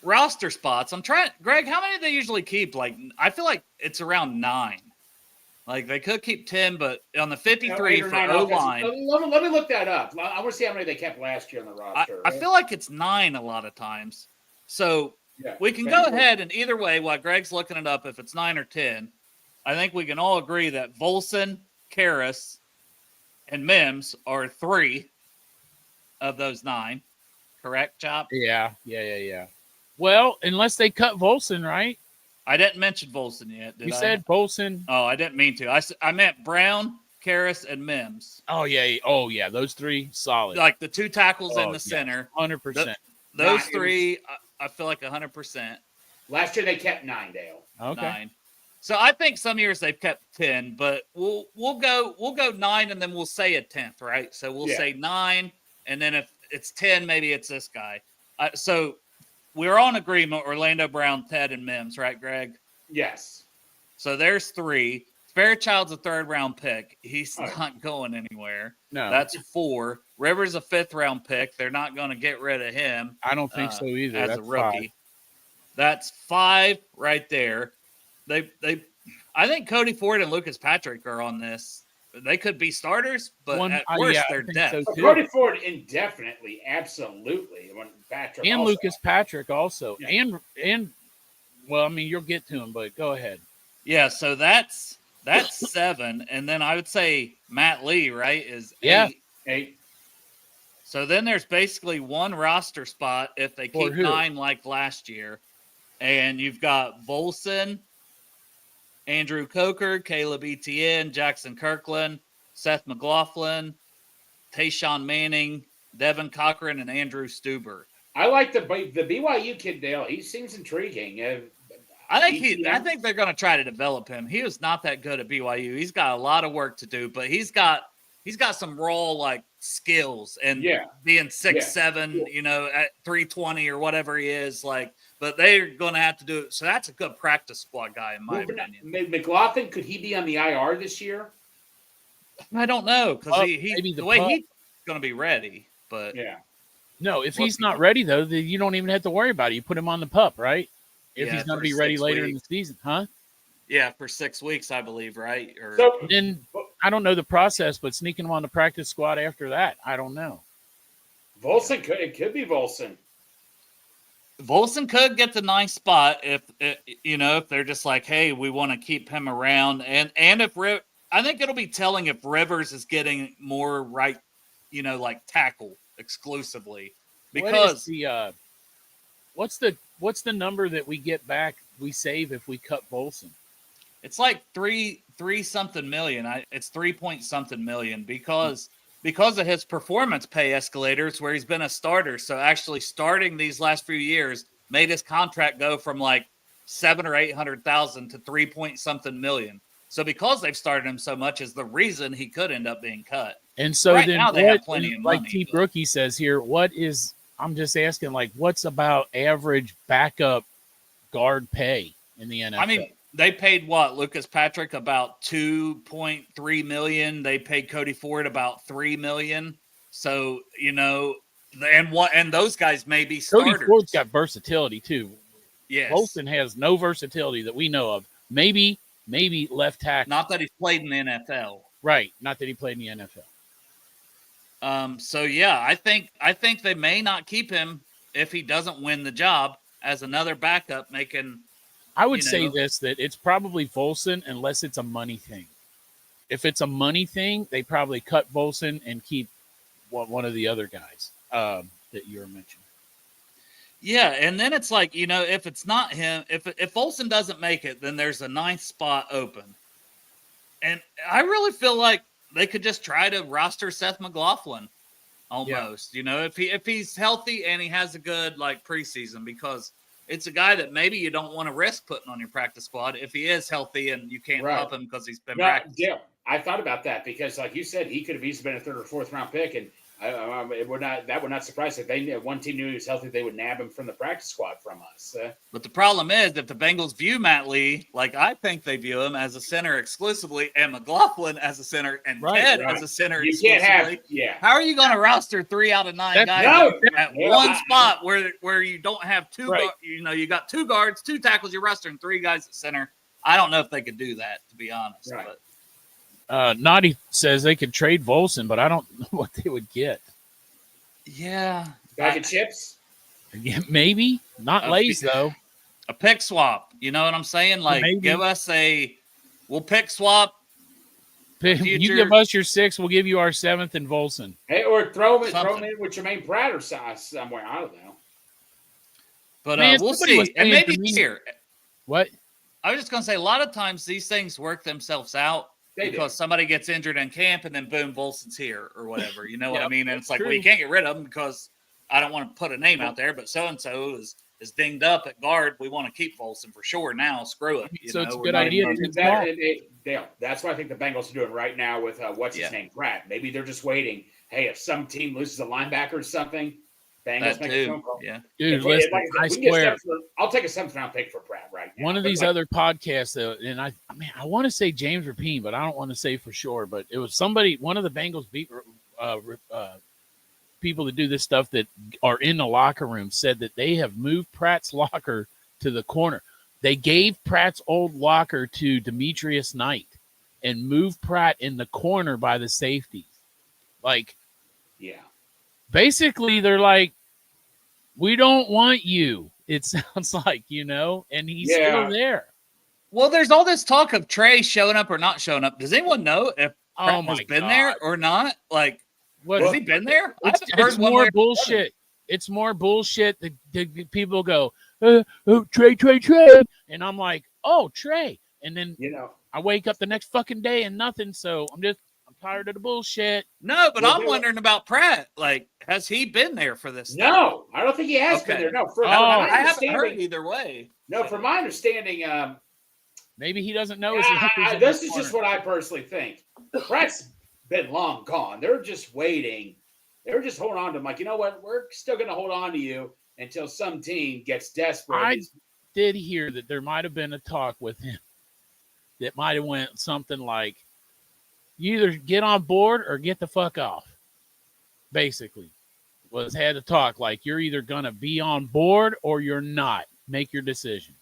roster spots. I'm trying. Greg, how many do they usually keep? Like, I feel like it's around 9. Like, they could keep 10, but on the 53 for O-line.
Let me look that up. I want to see how many they kept last year on the roster.
I feel like it's 9 a lot of times. So, we can go ahead and either way, while Greg's looking it up, if it's 9 or 10, I think we can all agree that Volson, Karras, and Mims are 3 of those 9. Correct, Chop?
Yeah. Well, unless they cut Volson, right?
I didn't mention Volson yet, did I?
You said Volson.
Oh, I didn't mean to. I meant Brown, Karras, and Mims.
Oh, yeah. Those 3, solid.
Like the 2 tackles in the center.
100%.
Those 3, I feel like 100%.
Last year they kept 9, Dale.
Okay.
9. So I think some years they've kept 10, but we'll go 9 and then we'll say a 10th, right? So we'll say 9, and then if it's 10, maybe it's this guy. So we're on agreement, Orlando Brown, Ted, and Mims, right, Greg?
Yes.
So there's 3. Fairchild's a 3rd-round pick. He's not going anywhere.
No.
That's 4. Rivers a 5th-round pick. They're not going to get rid of him.
I don't think so either.
As
That's
a rookie.
5.
That's 5 right there. I think Cody Ford and Lucas Patrick are on this they could be starters, but at
yeah,
worst,
I
they're
think
depth.
so, too.
Cody Ford indefinitely, absolutely. When Patrick
And
also-
Lucas Patrick also.
Yeah.
And well, I mean, you'll get to him, but go ahead.
Yeah, so that's 7, and then I would say Matt Lee, right, is 8.
Yeah.
8.
So then there's basically one roster spot if they
For
keep
who?
9 like last year, and you've got Volson, Andrew Coker, Caleb Etienne, Jackson Kirkland, Seth McLaughlin, Tayshawn Manning, Devin Cochran, and Andrew Stuber.
I like the BYU kid Dale. He seems intriguing.
I think they're going to try to develop him. He was not that good at BYU. He's got a lot of work to do, but he's got some raw like skills and being 6'7", you know, at 320 or whatever he is, like. But they're going to have to do it. So that's a good practice squad guy in my opinion.
McLaughlin, could he be on the IR this year?
I don't know because
maybe
the way he's going to be ready, but
no, if he's not ready though, then you don't even have to worry about it. You put him on the pup, right? If he's going to be ready later in the season, huh?
Yeah, for 6 weeks, I believe, right? Or
then I don't know the process, but sneaking him on the practice squad after that, I don't know.
Volson could be Volson.
Volson could get the nice spot if they're just like, hey, we want to keep him around, and if I think it'll be telling if Rivers is getting more right, you know, like tackle exclusively because
what's the number that we get back we save if we cut Volson?
It's like three something million. It's 3 point something million because of his performance pay escalators where he's been a starter. So actually starting these last few years made his contract go from like 700,000 or 800,000 to 3 point something million. So because they've started him so much is the reason he could end up being cut.
And so
right
then
now they have plenty of money.
Like T Brookie says here, I'm just asking, like, what's about average backup guard pay in the NFL?
I mean, they paid Lucas Patrick about $2.3 million. They paid Cody Ford about $3 million. So, you know, and those guys may be starters.
Cody Ford's got versatility too.
Yes.
Bolton has no versatility that we know of. Maybe left tackle.
Not that he's played in the NFL.
Right. Not that he played in the NFL.
So yeah, I think they may not keep him if he doesn't win the job as another backup making.
I would say that it's probably Volson unless it's a money thing. If it's a money thing, they probably cut Volson and keep one of the other guys that you were mentioning.
Yeah, and then it's like, you know, if it's not him, if Volson doesn't make it, then there's a ninth spot open. And I really feel like they could just try to roster Seth McLaughlin almost, you know, if he's healthy and he has a good like preseason, because it's a guy that maybe you don't want to risk putting on your practice squad if he is healthy and you can't help him because he's been practicing.
Yeah, I thought about that because, like you said, he could have easily been a 3rd or 4th round pick, and that would not surprise if one team knew he was healthy, they would nab him from the practice squad from us.
But the problem is, if the Bengals view Matt Lee like I think they view him as a center exclusively, and McLaughlin as a center, and Ted as a center exclusively, how are you going to roster 3 out of 9 guys at one spot where you don't have two? You know, you got 2 guards, 2 tackles, you're rostering 3 guys at center. I don't know if they could do that, to be honest.
Right.
But
Noddy says they could trade Volson, but I don't know what they would get.
Yeah.
Bag of chips?
Yeah, maybe. Not Lay's, though.
A pick swap. You know what I'm saying? Like, give us we'll pick swap.
You give us your 6, we'll give you our 7th and Volson.
Hey, or throw him in with Jermaine Pratt or somewhere. I don't know.
But we'll see. And maybe here.
What?
I was just going to say, a lot of times these things work themselves out. Because somebody gets injured in camp and then boom, Volson's here or whatever. You know what I mean? And it's like, well, you can't get rid of him because I don't want to put a name out there, but so-and-so is dinged up at guard. We want to keep Volson for sure now. Screw it.
It's a good idea.
That's what I think the Bengals are doing right now with what's-his name, Pratt. Maybe they're just waiting. Hey, if some team loses a linebacker or something, Bengals make a phone call.
Yeah.
Dude, listen, I swear.
I'll take a 7th round pick for Pratt right now.
One of these other podcasts, and I want to say James Rapine, but I don't want to say for sure. But it was one of the Bengals people that do this stuff that are in the locker room said that they have moved Pratt's locker to the corner. They gave Pratt's old locker to Demetrius Knight, and move Pratt in the corner by the safeties. Like,
Yeah.
basically, they're like, we don't want you. It sounds like, and he's still there.
Well, there's all this talk of Trey showing up or not showing up. Does anyone know if Pratt has been there or not? Like, has he been there?
It's more bullshit. It's more bullshit. The people go, Trey, and I'm like, oh, Trey, and then I wake up the next fucking day and nothing. So I'm tired of the bullshit.
No, but I'm wondering about Pratt. Like, has he been there for this?
No, I don't think he has been there. No,
I haven't heard either way.
No, from my understanding,
maybe he doesn't know.
This is just what I personally think. Pratt's been long gone. They're just waiting. They're just holding on to him. Like, you know what? We're still going to hold on to you until some team gets desperate.
I did hear that there might have been a talk with him that might have went something like, you either get on board or get the fuck off. Basically, had to talk like, you're either going to be on board or you're not. Make your decision.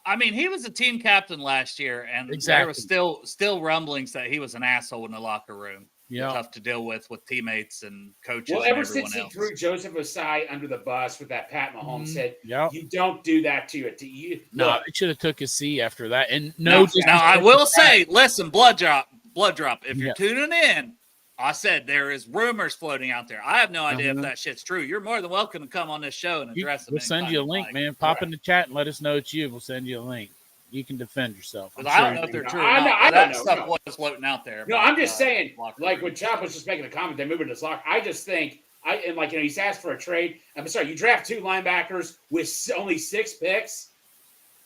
I mean, he was a team captain last year, and there was still rumblings that he was an asshole in the locker room. Yeah, tough to deal with teammates and coaches. Well,
ever since he threw Joseph Ossai under the bus with that Pat Mahomes said, you don't do that to it.
No, it should have took a C after that. And
now I will say, listen, blood drop. If you're tuning in, I said there is rumors floating out there. I have no idea if that shit's true. You're more than welcome to come on this show and address them.
We'll send you a link, man. Pop in the chat and let us know it's you. We'll send you a link. You can defend yourself.
I don't know if they're true. I don't know. Stuff was floating out there.
No, I'm just saying, like when Chop was just making a comment, they moved into his locker. I just think, he's asked for a trade. I'm sorry, you draft 2 linebackers with only 6 picks.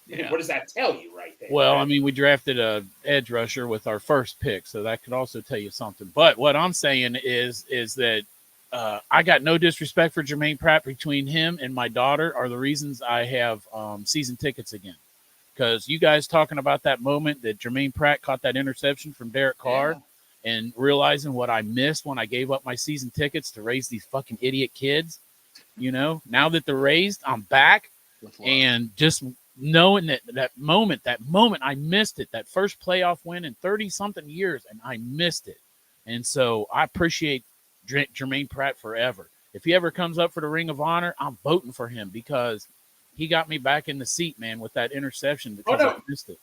Yeah. What does that tell you right there?
Well, I mean, we drafted a edge rusher with our first pick, so that could also tell you something. But what I'm saying is that I got no disrespect for Jermaine Pratt. Between him and my daughter are the reasons I have season tickets again. Because you guys talking about that moment that Jermaine Pratt caught that interception from Derek Carr and realizing what I missed when I gave up my season tickets to raise these fucking idiot kids, now that they're raised, I'm back. And just knowing that moment I missed it, that first playoff win in 30-something years, and I missed it. And so I appreciate Jermaine Pratt forever. If he ever comes up for the Ring of Honor, I'm voting for him because he got me back in the seat, man, with that interception because I missed it.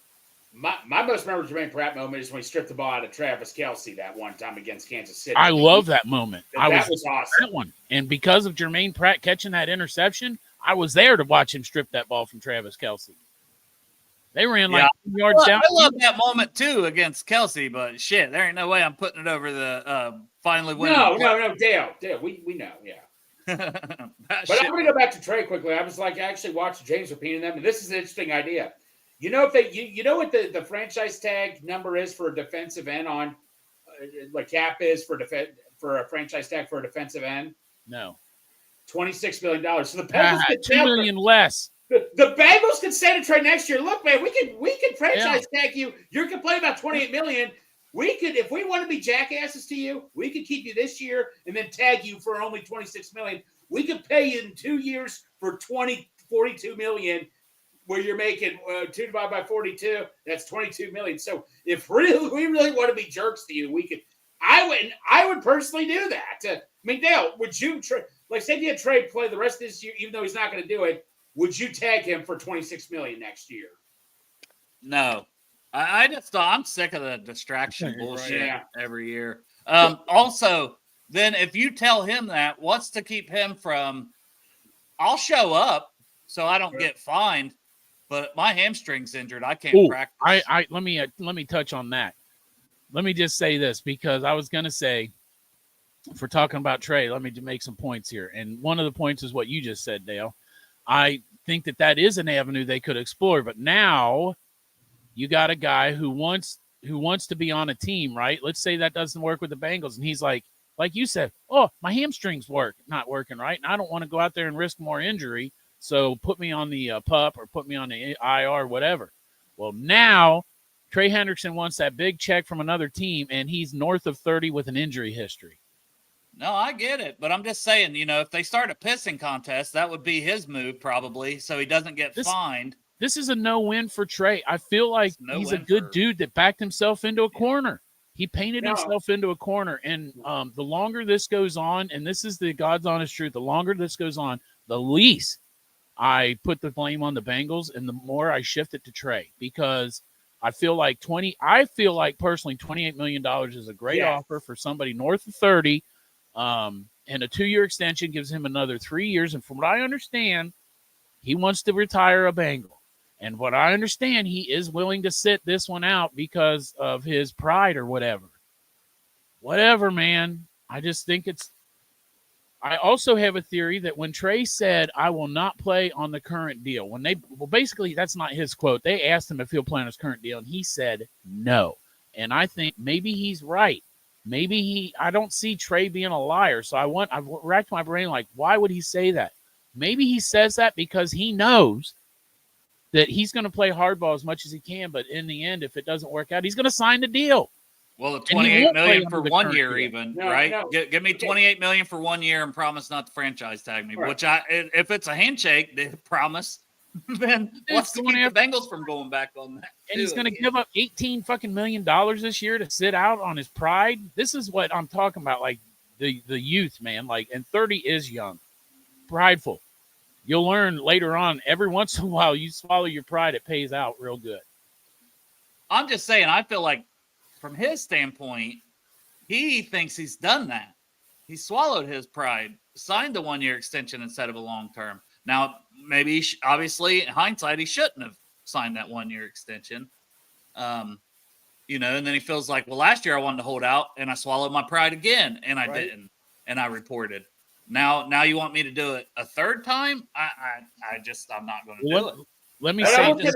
My most memorable Jermaine Pratt moment is when he stripped the ball out of Travis Kelce that one time against Kansas City.
I love that moment.
That was awesome.
That one. And because of Jermaine Pratt catching that interception, I was there to watch him strip that ball from Travis Kelce. They ran like 2 yards down.
I love that moment, too, against Kelce, but shit, there ain't no way I'm putting it over the finally winning.
No, Dale, we know, yeah. But I'm going to go back to Trey quickly. I was I actually watched James repeating them, and this is an interesting idea. You know what the franchise tag number is for a defensive end on what cap is for a franchise tag for a defensive end?
No.
$26 million. So the Bengals could
$2 million less.
The Bengals could say to Trey next year, look, man, we can franchise tag you. You're complaining about $28 million. We could, if we want to be jackasses to you, we could keep you this year and then tag you for only $26 million. We could pay you in 2 years for $42 million, where you're making 2 divided by 42. That's $22 million. So if we really want to be jerks to you, we could. I would personally do that. I mean, Dale, would you say if you had Trey play the rest of this year, even though he's not going to do it, would you tag him for $26 million next year?
No. I'm sick of the distraction bullshit every year. Also, then if you tell him that, what's to keep him from? I'll show up so I don't get fined, but my hamstring's injured. I can't practice.
Let me touch on that. Let me just say this because I was gonna say, if we're talking about Trey, let me make some points here. And one of the points is what you just said, Dale. I think that is an avenue they could explore, but now you got a guy who wants to be on a team, right? Let's say that doesn't work with the Bengals, and he's like you said, oh, my hamstring's not working right, and I don't want to go out there and risk more injury, so put me on the PUP or put me on the IR, whatever. Well, now Trey Hendrickson wants that big check from another team, and he's north of 30 with an injury history.
No, I get it, but I'm just saying, if they start a pissing contest, that would be his move probably, so he doesn't get fined.
This is a no-win for Trey. I feel like he's a good dude that backed himself into a corner. He painted himself into a corner, and the longer this goes on, and this is the God's honest truth, the longer this goes on, the least I put the blame on the Bengals, and the more I shift it to Trey, because I feel like personally, $28 million is a great offer for somebody north of 30, and a 2-year extension gives him another 3 years. And from what I understand, he wants to retire a Bengal. And what I understand, he is willing to sit this one out because of his pride or whatever. Whatever, man. I just think I also have a theory that when Trey said, I will not play on the current deal, basically that's not his quote. They asked him if he'll play on his current deal, and he said no. And I think maybe he's right. I don't see Trey being a liar. So I've racked my brain like, why would he say that? Maybe he says that because he knows that he's going to play hardball as much as he can, but in the end, if it doesn't work out, he's going to sign the deal.
Well, the $28 million for 1 year, even right?
No.
Give me $28 million for 1 year and promise not to franchise tag me. Right. Which if it's a handshake, they promise. Then what's to keep the Bengals from going back on that?
And he's going to give up $18 million this year to sit out on his pride. This is what I'm talking about, like the youth, man. Like, and 30 is young, prideful. You'll learn later on, every once in a while, you swallow your pride, it pays out real good.
I'm just saying, I feel like from his standpoint, he thinks he's done that. He swallowed his pride, signed the 1 year extension instead of a long term. Now, maybe, obviously, in hindsight, he shouldn't have signed that 1 year extension. And then he feels like, well, last year I wanted to hold out, and I swallowed my pride again, and I didn't, and I reported. Now you want me to do it a third time? I'm not going to do it.
Let me say this.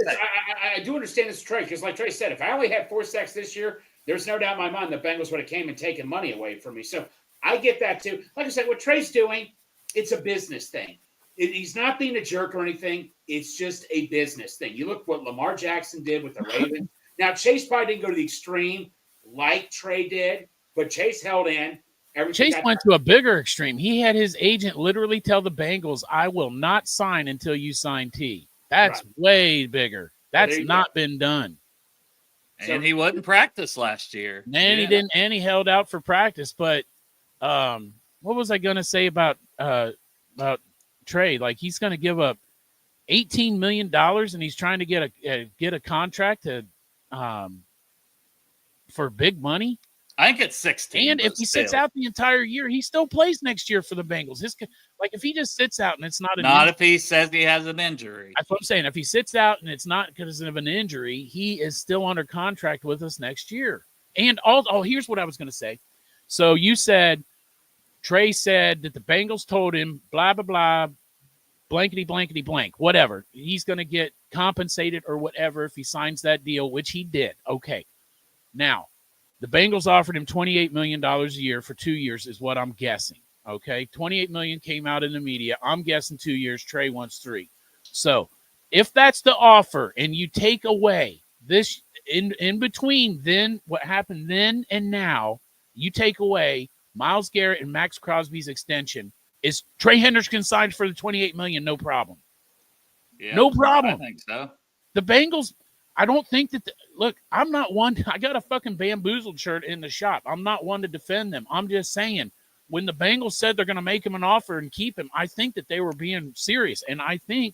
I do understand this, Trey, because like Trey said, if I only had 4 sacks this year, there's no doubt in my mind the Bengals would have came and taken money away from me. So I get that too. Like I said, what Trey's doing, it's a business thing. He's not being a jerk or anything. It's just a business thing. You look what Lamar Jackson did with the Ravens. Now, Chase probably didn't go to the extreme like Trey did, but Chase held in.
Chase went to a bigger extreme. He had his agent literally tell the Bengals, I will not sign until you sign T. That's way bigger. That's not been done.
And he wasn't practice last year.
And he didn't, and he held out for practice. But what was I going to say about Trey? Like, he's going to give up $18 million, and he's trying to get a contract for big money.
I think it's 16.
And if he sits out the entire year, he still plays next year for the Bengals. If he just sits out and it's not
if he says he has an injury.
That's what I'm saying. If he sits out and it's not because of an injury, he is still under contract with us next year. And here's what I was going to say. So you said Trey said that the Bengals told him blah blah blah, blankety blankety blank, whatever. He's going to get compensated or whatever if he signs that deal, which he did. Okay, now. The Bengals offered him $28 million a year for 2 years is what I'm guessing, okay? $28 million came out in the media. I'm guessing 2 years. Trey wants 3. So if that's the offer and you take away this in between then what happened then and now, you take away Myles Garrett and Max Crosby's extension, is Trey Hendrickson signed for the $28 million, no problem.
Yeah,
no problem.
I think so.
The Bengals – I don't think that look, I'm not one. I got a fucking bamboozled shirt in the shop. I'm not one to defend them. I'm just saying when the Bengals said they're going to make him an offer and keep him, I think that they were being serious. And I think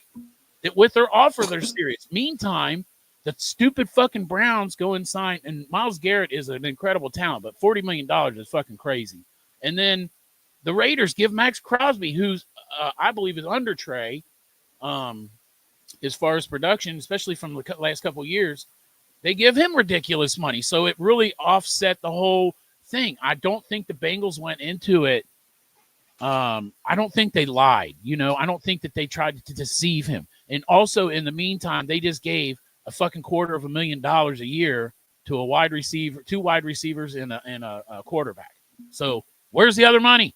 that with their offer, they're serious. Meantime, the stupid fucking Browns go and sign. And Myles Garrett is an incredible talent, but $40 million is fucking crazy. And then the Raiders give Max Crosby, who's I believe is under Trey, as far as production, especially from the last couple of years, they give him ridiculous money. So it really offset the whole thing. I don't think the Bengals went into it. I don't think they lied. I don't think that they tried to deceive him. And also, in the meantime, they just gave a fucking $250,000 a year to a wide receiver, 2 wide receivers, and a quarterback. So where's the other money?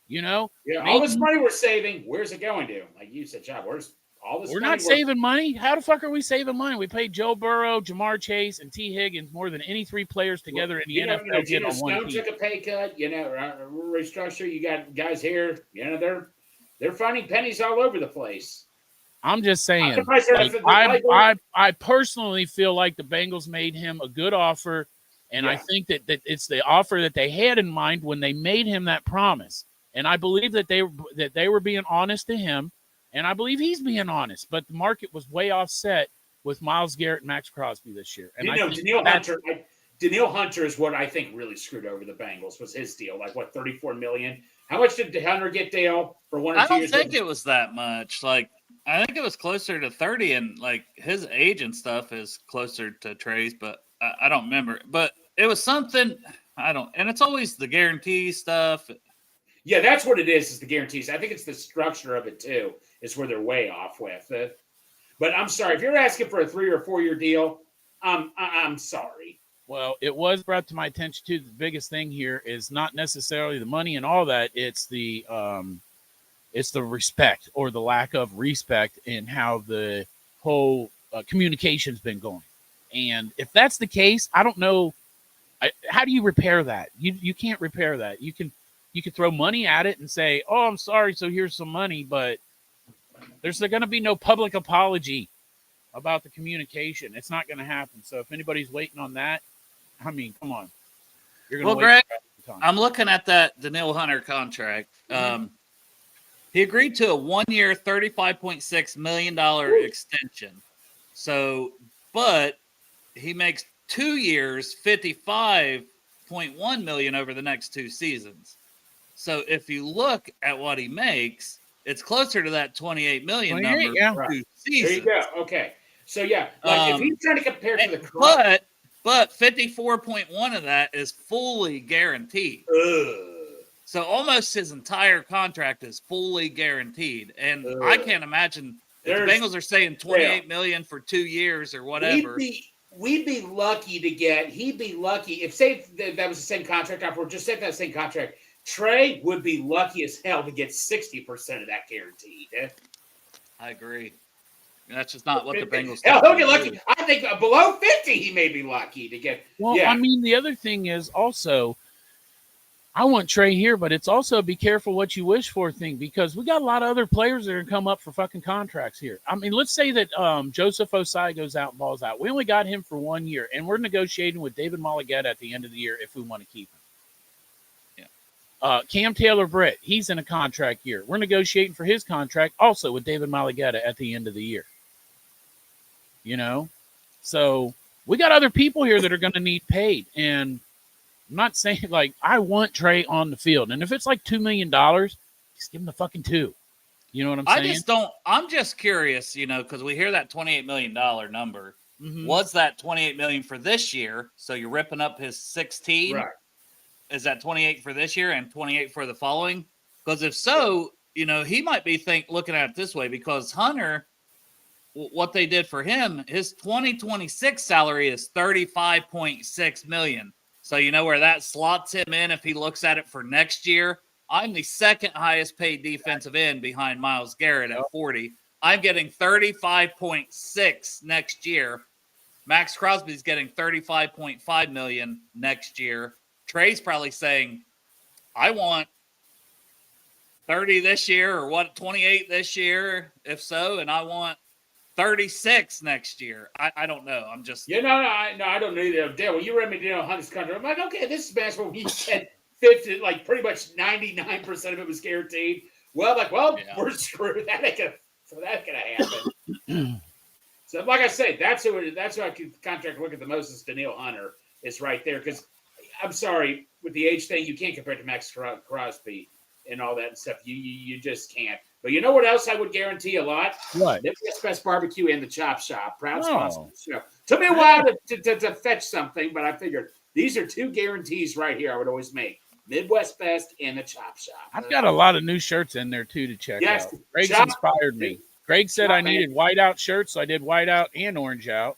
Yeah, all this money we're saving, where's it going to? Like you said, John, where's all this?
We're not saving money. How the fuck are we saving money? We paid Joe Burrow, Jamar Chase, and T. Higgins more than any 3 players together in the NFL did on one team.
Took a pay cut. Restructure. You got guys here. They're finding pennies all over the place.
I'm just saying. I personally feel like the Bengals made him a good offer, and I think that it's the offer that they had in mind when they made him that promise. And I believe that they were being honest to him, and I believe he's being honest. But the market was way offset with Myles Garrett and Max Crosby this year. And
Danielle Hunter is what I think really screwed over the Bengals. Was his deal like what, $34 million? How much did Hunter get, Dale, for 1 or 2 years?
I don't think it was that much. Like, I think it was closer to 30, and like his age and stuff is closer to Trey's, but I don't remember. But it was something and it's always the guarantee stuff.
Yeah, that's what it is the guarantees. I think it's the structure of it too, is where they're way off with it. But I'm sorry, if you're asking for a 3 or 4 year deal, I'm sorry.
Well, it was brought to my attention too. The biggest thing here is not necessarily the money and all that. It's the respect or the lack of respect in how the whole communication's been going. And if that's the case, I don't know. How do you repair that? You can't repair that. You can throw money at it and say, "Oh, I'm sorry, so here's some money," but there's going to be no public apology about the communication. It's not going to happen. So if anybody's waiting on that, I mean, come on. You're going to
Greg, I'm looking at that Danielle Hunter contract. He agreed to a 1 year, $35.6 million extension. So, but he makes 2 years, $55.1 million over the next 2 seasons. So if you look at what he makes, it's closer to that $28 million number.
Yeah.
Right. There you go. Okay. So yeah, like if he's trying to compare to the
but 54.1 of that is fully guaranteed. So almost his entire contract is fully guarantiguaranteed. And I can't imagine if the Bengals are saying $28 million for 2 years or whatever.
We'd be lucky to get. He'd be lucky if say that was the same contract offer. Just say that same contract. Trey would be lucky as hell to get 60% of that guaranteed.
I agree. That's just not what the Bengals.
Hell, he'll get lucky. I think below 50, he may be lucky to get.
Well, I mean, the other thing is also, I want Trey here, but it's also be careful what you wish for thing, because we got a lot of other players that are going to come up for fucking contracts here. I mean, let's say that Joseph Osai goes out and balls out. We only got him for 1 year, and we're negotiating with David Mulligata at the end of the year if we want to keep him. Cam Taylor-Britt, he's in a contract year. We're negotiating for his contract also with David Mulligata at the end of the year. You know? So we got other people here that are going to need paid. And I'm not saying, like, I want Trey on the field. And if it's like $2 million, just give him the fucking $2 million. You know what I'm saying?
I'm just curious, you know, because we hear that $28 million number. Mm-hmm. Was that $28 million for this year? So you're ripping up his 16?
Right.
Is that 28 for this year and 28 for the following? Because if so, you know, he might be looking at it this way, because Hunter, what they did for him, his 2026 salary is $35.6 million. So you know where that slots him in if he looks at it for next year. I'm the second highest paid defensive end behind Myles Garrett at 40. I'm getting 35.6 next year. Max Crosby's getting 35.5 million next year. Trey's probably saying, I want 30 this year, or what, 28 this year, if so, and I want 36 next year. I don't know. I'm just
I don't know either. Dale, when you read me down Hunter's contract, I'm like, okay, this is basketball. He said 50, like pretty much 99% of it was guaranteed. Well, we're screwed. That ain't gonna happen. So, like I say, that's who I can contract look at the most is Danielle Hunter is right there, because I'm sorry, with the age thing, you can't compare it to Max Crosby and all that and stuff. You just can't. But you know what else I would guarantee a lot?
What?
Midwest Best Barbecue and the Chop Shop. Proud sponsors. You know, took me a while to fetch something, but I figured these are 2 guarantees right here I would always make. Midwest Best and the Chop Shop.
I've got a lot of new shirts in there, too, to check out. Greg's inspired me. Greg said I needed whiteout shirts, so I did whiteout and orange out.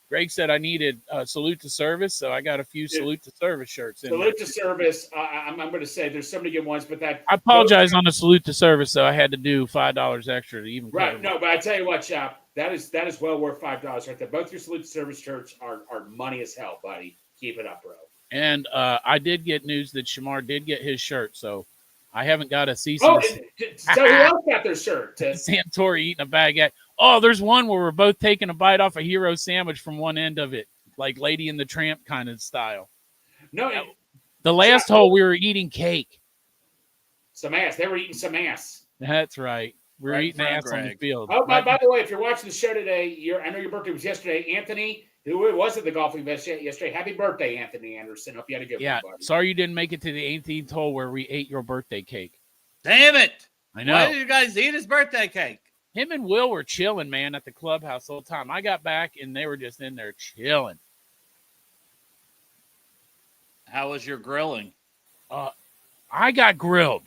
Greg said I needed Salute to Service, so I got a few Salute to Service shirts.
Salute to Service. I'm going to say there's so many good ones, but I
apologize on the Salute to Service, so I had to do $5 extra to even.
Right. No, but I tell you what, Chop, that is well worth $5 right there. Both your Salute to Service shirts are money as hell, buddy. Keep it up, bro.
And I did get news that Shamar did get his shirt, so I haven't got a cease.
So who else got their shirt?
Santori eating a baguette. Oh, there's one where we're both taking a bite off a hero sandwich from one end of it, like Lady and the Tramp kind of style.
No,
The last hole, we were eating cake.
some ass. They were eating some ass.
That's right. We were
Right in
eating
front of
ass on the
Greg.
field.
Oh,
Right.
by the way, if you're watching the show today, I know your birthday was yesterday. Anthony, who was at the golfing event yesterday, happy birthday, Anthony Anderson. Hope you had a good one, buddy.
Sorry you didn't make it to the 18th hole where we ate your birthday cake.
Damn it!
I know.
Why did you guys eat his birthday cake?
Him and Will were chilling, man, at the clubhouse all the time. I got back, and they were just in there chilling.
How was your grilling?
I got grilled.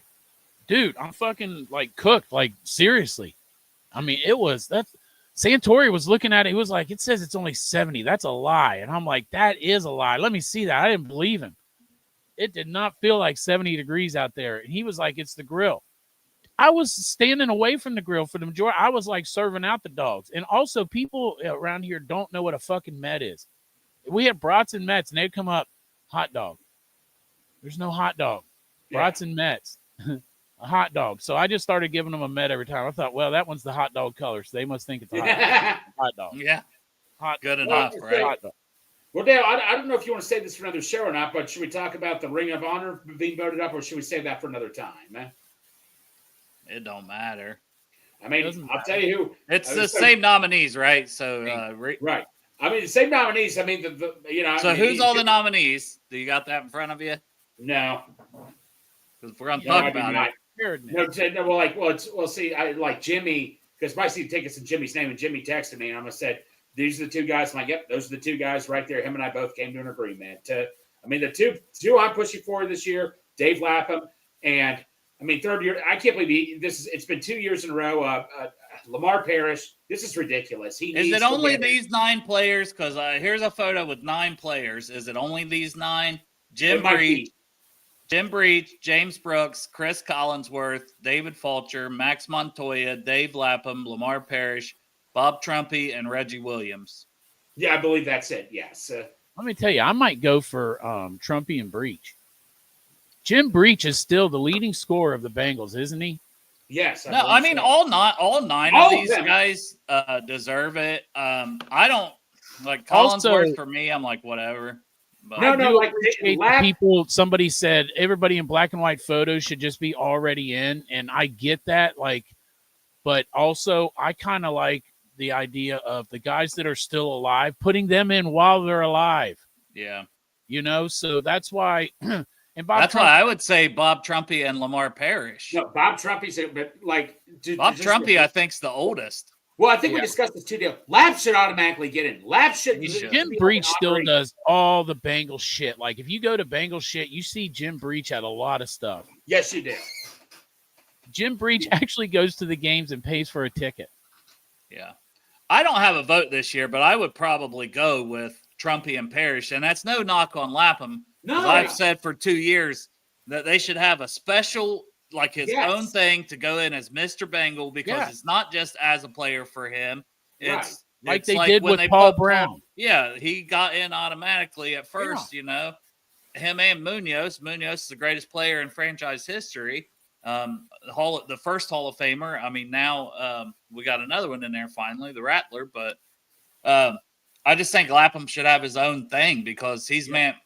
Dude, I'm fucking, like, cooked. Like, seriously. I mean, Santori was looking at it. He was like, it says it's only 70. That's a lie. And I'm like, that is a lie. Let me see that. I didn't believe him. It did not feel like 70 degrees out there. And he was like, it's the grill. I was standing away from the grill for the majority. I was like serving out the dogs. And also, people around here don't know what a fucking Met is. We had brats and Mets, and they'd come up, hot dog. There's no hot dog. Brats and Mets. A hot dog. So I just started giving them a Met every time. I thought, well, that one's the hot dog color, so they must think it's a hot dog.
Yeah.
Hot
Good enough, right?
Hot dog.
Well, Dale, I don't know if you want to save this for another show or not, but should we talk about the Ring of Honor being voted up, or should we save that for another time, man?
It don't matter.
I mean, I'll tell you who.
It's the same nominees, right? So,
right. I mean, the same nominees. I mean,
So who's all the nominees? Do you got that in front of you?
No.
Because we're going to talk about it.
No, see, I like Jimmy, because I see take us in Jimmy's name, and Jimmy texted me, and I'm going to say, these are the two guys. I'm like, yep, those are the two guys right there. Him and I both came to an agreement. I mean, the two I'm pushing for this year, Dave Lapham, and I mean, third year. I can't believe it's been 2 years in a row. Lamar Parrish. This is ridiculous.
Is it only these 9 players? Because here's a photo with 9 players. Is it only these 9? Jim Breach, James Brooks, Chris Collinsworth, David Fulcher, Max Montoya, Dave Lapham, Lamar Parrish, Bob Trumpy, and Reggie Williams.
Yeah, I believe that's it. Yes.
Let me tell you, I might go for Trumpy and Breach. Jim Breach is still the leading scorer of the Bengals, isn't he?
Yes.
I mean, all nine of these guys deserve it. I don't like Collinsworth for me. I'm like, whatever. But
like
people. Somebody said everybody in black and white photos should just be already in, and I get that. Like, but also I kind of like the idea of the guys that are still alive, putting them in while they're alive.
Yeah,
so that's why. And
that's why I would say Bob Trumpy and Lamar Parrish.
No, Bob Trumpy's, but like
Bob Trumpy, I think's the oldest.
Well, I think we discussed this too, Dale. Lap should automatically get in. Lap should.
Jim Breach still does all the Bengals shit. Like, if you go to Bengals shit, you see Jim Breach at a lot of stuff.
Yes, you do.
Jim Breach actually goes to the games and pays for a ticket.
Yeah. I don't have a vote this year, but I would probably go with Trumpy and Parrish. And that's no knock on Lapham. No. I've said for 2 years that they should have a special, like his own thing to go in as Mr. Bengal, because it's not just as a player for him. It's
like they did with Paul Brown.
He got in automatically at first, Him and Munoz. Munoz is the greatest player in franchise history. The first Hall of Famer. I mean, now we got another one in there finally, the Rattler. But I just think Lapham should have his own thing because he's meant,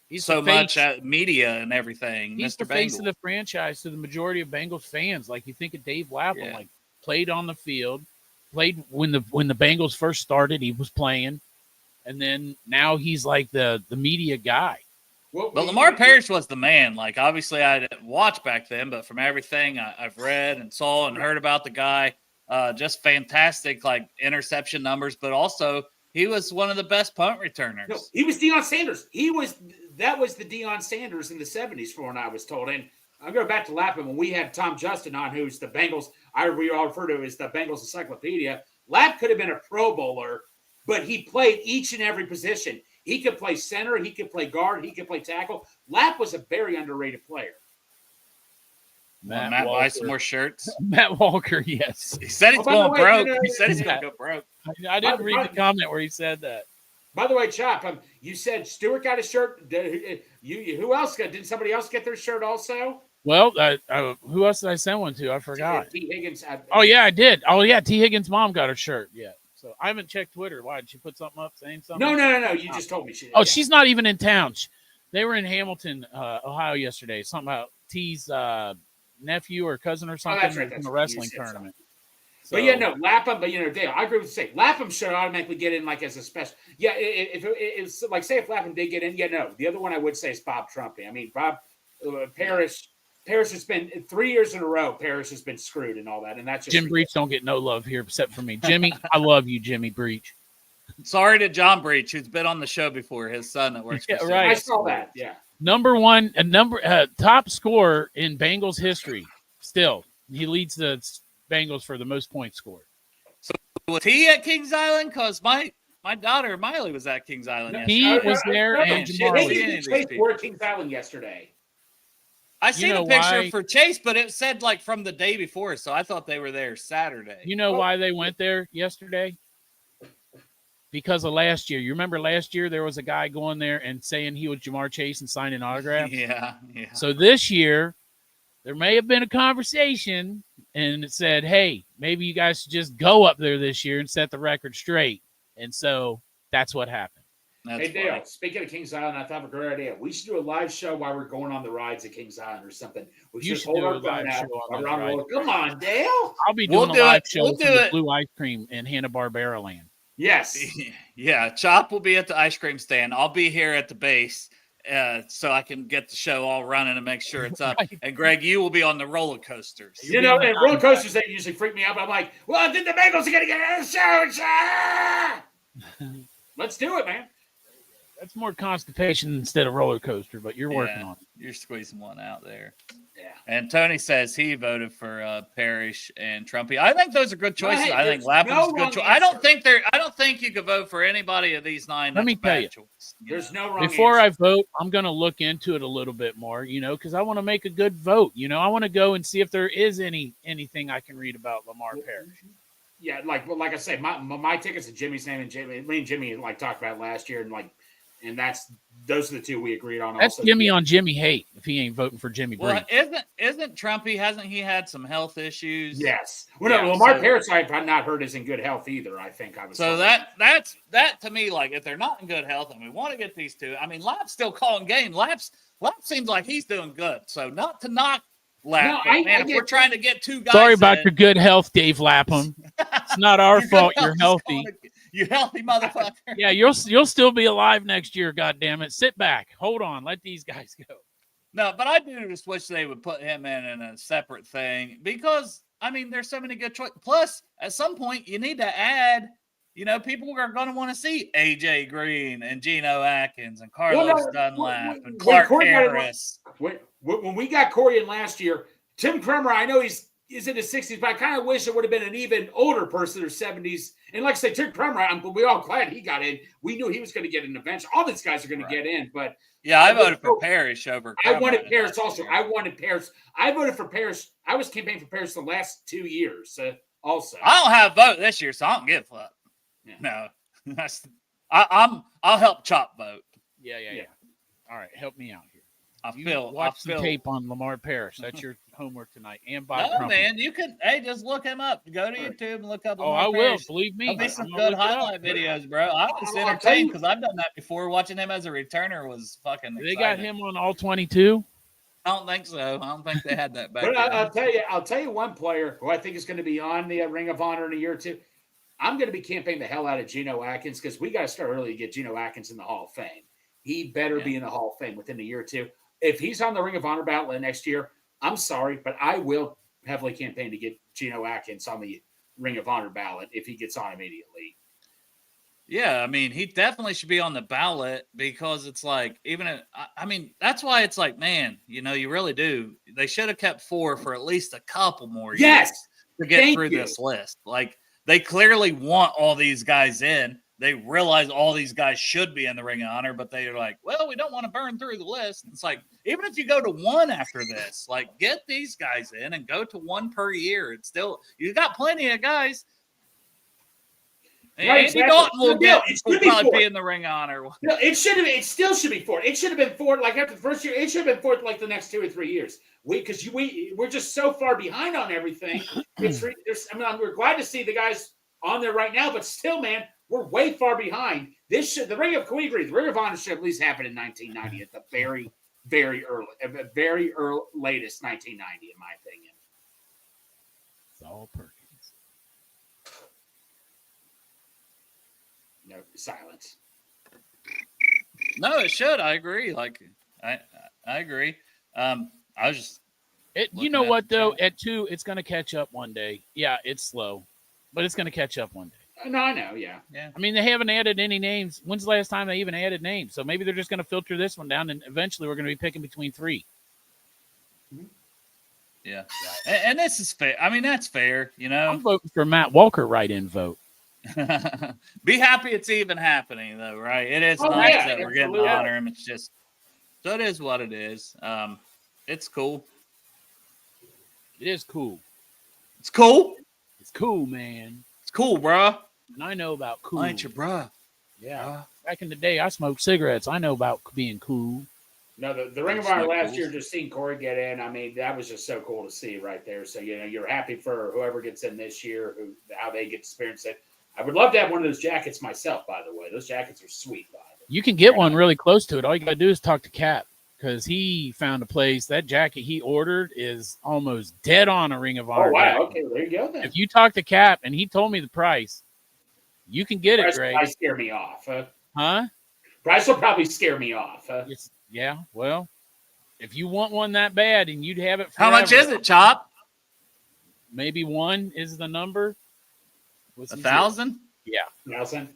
he's so much at media and everything.
He's
Mr.
the
Bengal.
face of the franchise to the majority of Bengals fans. Like, you think of Dave Lapham, like played on the field, played when the Bengals first started. He was playing, and then now he's like the media guy.
But Lamar Parrish was the man. Like, obviously, I didn't watch back then, but from everything I've read and saw and heard about the guy, just fantastic, like interception numbers, but also he was one of the best punt returners.
No, he was Deion Sanders. That was the Deion Sanders in the 70s, for when I was told. And I'm going back to Lapham when we had Tom Justin on, who's the Bengals. We all refer to as the Bengals Encyclopedia. Lap could have been a Pro Bowler, but he played each and every position. He could play center, he could play guard, he could play tackle. Lap was a very underrated player.
Matt buy some more shirts.
Matt Walker, yes.
He said he's going broke. He said he's going to go broke.
I didn't read the comment where he said that.
By the way, Chop, you said Stewart got a shirt. Who else got? Did somebody else get their shirt also?
Well, who else did I send one to? I forgot.
T. Higgins.
Oh yeah, I did. Oh yeah, T. Higgins' mom got her shirt. Yeah. So I haven't checked Twitter. Why did she put something up saying something?
No. You just told me.
She's not even in town. They were in Hamilton, Ohio yesterday. Something about T's nephew or cousin or something in a wrestling tournament.
So, but yeah, no, Lapham. But Dale, I agree with you. Say Lapham should automatically get in like as a special. Yeah, if it's like say if Lapham did get in, no. The other one I would say is Bob Trumpy. I mean, Bob Parrish. Parrish has been 3 years in a row. Parrish has been screwed and all that, and that's just
Jim Breach don't get no love here except for me. Jimmy, I love you, Jimmy Breach.
Sorry to John Breach, who's been on the show before. His son that works.
Yeah,
for
right.
I
saw that. Yeah.
Top scorer in Bengals history. Still, he leads the Bengals for the most points scored.
So was he at Kings Island? Because my daughter Miley was at Kings Island.
He was there, and Jamar.
Chase were at Kings Island yesterday.
I seen a picture for Chase, but it said like from the day before, so I thought they were there Saturday.
You know why they went there yesterday? Because of last year. You remember last year there was a guy going there and saying he was Jamar Chase and signing autographs?
Yeah.
So this year, there may have been a conversation, and it said, hey, maybe you guys should just go up there this year and set the record straight. And so that's what happened.
Hey, Dale, speaking of Kings Island, I thought of a great idea. We should do a live show while we're going on the rides at Kings Island or something. We should hold our phone out. Come on, Dale.
I'll be doing a live show from the Blue Ice Cream in Hanna-Barbera land.
Yes.
Yeah, Chop will be at the ice cream stand. I'll be here at the base so I can get the show all running and make sure it's up. Right. And, Greg, you will be on the roller coasters.
And roller coasters, they usually freak me out. But I'm like, well, then the Bengals are going to get out of the show. Let's do it, man.
That's more constipation instead of roller coaster, but you're working on it.
You're squeezing one out there.
Yeah.
And Tony says he voted for Parrish and Trumpy. I think those are good choices. Hey, I think Lapham's a good choice. I don't think you could vote for anybody of these nine.
Let me tell you.
There's no wrong
Before
answer.
I vote, I'm going to look into it a little bit more, because I want to make a good vote. I want to go and see if there is anything I can read about Lamar Parrish.
Yeah, like I say, my tickets to Jimmy's name and Jimmy talked about it last year, and those are the two we agreed on.
That's also. Jimmy on Jimmy hate if he ain't voting for Jimmy.
Well, isn't Trumpy? Hasn't he had some health issues?
Yes. Well, no, Lamar Parrish I've not heard is in good health either. I think I was.
So that to me, like if they're not in good health and we want to get these two, I mean, Lap's still calling game. Lap seems like he's doing good. So not to knock Lap, no, if we're trying to get two guys.
Sorry about your good health, Dave Lapham. It's not our fault. You're healthy.
You healthy motherfucker.
Yeah, you'll still be alive next year, goddammit. Sit back. Hold on. Let these guys go.
No, but I do just wish they would put him in a separate thing because, I mean, there's so many good choices. Plus, at some point, you need to add, people are going to want to see A.J. Green and Geno Atkins and Carlos Dunlap and Clark Harris.
When we got Corey in last year, Tim Kremer, I know he's in his 60s, but I kind of wish it would have been an even older person in their 70s. And like I say, Tim Kremer, we're all glad he got in. We knew he was going to get in eventually. All these guys are going to get in, but
yeah, I voted for Parrish over.
I wanted Parrish also. I wanted Parrish. I voted for Parrish. I was campaigning for Parrish the last 2 years. Also,
I don't have a vote this year, so I don't give a fuck. Yeah. No, I'll help Chop vote.
Yeah. All right, help me out here.
Watch
some tape on Lamar Parrish. That's your homework tonight. And Bob
Trumpy. Man, you can. Hey, just look him up. Go to YouTube and look up. Lamar
I will.
Parrish.
Believe me.
There'll be some good highlight videos, bro. I was entertained because I've done that before. Watching him as a returner was fucking.
They
exciting.
got him on all 22.
I don't think so. I don't think they had that back.
But I'll tell you one player who I think is going to be on the Ring of Honor in a year or two. I'm going to be campaigning the hell out of Geno Atkins because we got to start early to get Geno Atkins in the Hall of Fame. He better be in the Hall of Fame within a year or two. If he's on the Ring of Honor ballot next year, I'm sorry, but I will heavily campaign to get Geno Atkins on the Ring of Honor ballot if he gets on immediately.
Yeah, I mean, he definitely should be on the ballot because it's like, that's why it's like, man, you really do. They should have kept 4 for at least a couple more years to get through this list. Like, they clearly want all these guys in. They realize all these guys should be in the Ring of Honor, but they're like, well, we don't want to burn through the list. It's like, even if you go to 1 after this, like, get these guys in and go to 1 per year. It's still, you got plenty of guys. Andy
exactly.
Dalton will
No, it should be
probably
fourth.
be in the Ring of Honor.
No, it should have. It still should be fourth. It should have been fourth. Like after the first year, it should have been fourth. Like the next 2 or 3 years. We're just so far behind on everything. We're glad to see the guys on there right now, but still, man, we're way far behind. Can we agree? The Ring of Honor should at least happen in 1990 at the very, very early, latest 1990, in my opinion.
Saul Perkins.
No silence.
No, it should. I agree. I agree. I was just.
You know what though? At 2, it's going to catch up one day. Yeah, it's slow, but it's going to catch up one day.
No, I know. Yeah.
I mean, they haven't added any names. When's the last time they even added names? So maybe they're just going to filter this one down, and eventually we're going to be picking between 3.
Yeah, and this is fair. I mean, that's fair. You know,
I'm voting for Matt Walker write-in vote.
Be happy it's even happening, though, right? It is
Oh,
nice
yeah,
that we're getting to honor him. It's just, so it is what it is. It's cool.
It is cool.
It's cool.
It's cool, man.
It's cool, bruh.
And I know about cool.
Ain't you, bruh?
Yeah. Back in the day, I smoked cigarettes. I know about being cool.
No, the Ring of Honor last year, just seeing Corey get in, I mean, that was just so cool to see right there. So, you're happy for whoever gets in this year, how they get to experience it. I would love to have one of those jackets myself, by the way. Those jackets are sweet, by the way.
You can get one really close to it. All you got to do is talk to Cap because he found a place. That jacket he ordered is almost dead on a Ring of Honor.
Oh, wow.
jacket.
Okay, there you go then.
If you talk to Cap and he told me the price, you can get it, Greg.
Price scare me off.
Huh?
Price will probably scare me off.
Yeah, well, if you want one that bad and you'd have it
How
forever,
much is it, Chop?
maybe 1 is the number.
1,000?
Yeah.
1,000.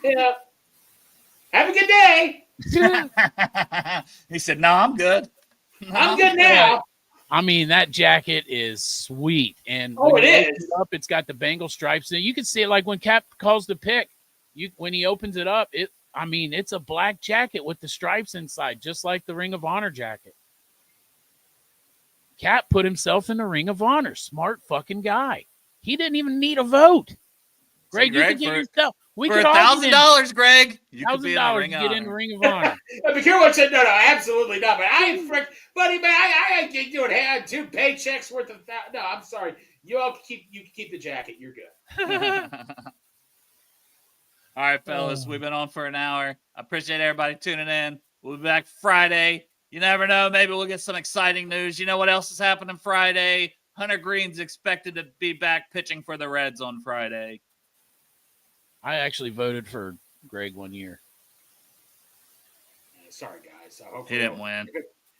Yeah. Have a good day.
He said, "No, I'm good.
I'm good now."
I mean, that jacket is sweet. And
It
you
is.
open it up, it's got the Bengal stripes in it. You can see it like when Cap calls the pick. When he opens it up, it's a black jacket with the stripes inside, just like the Ring of Honor jacket. Cap put himself in the Ring of Honor. Smart fucking guy. He didn't even need a vote. Greg, you can get yourself. We
For
could all get in.
$1,000, Greg, you could be in the
$1,000
Ring
to
of
get
Honor.
in the Ring of Honor.
McHugh said, "No, absolutely not." But buddy, man, I ain't doing 2 paychecks worth of that. No, I'm sorry. You keep the jacket. You're good.
All right, fellas, we've been on for an hour. I appreciate everybody tuning in. We'll be back Friday. You never know. Maybe we'll get some exciting news. You know what else is happening Friday? Hunter Green's expected to be back pitching for the Reds on Friday.
I actually voted for Greg one year.
Sorry, guys. I hope
He didn't win.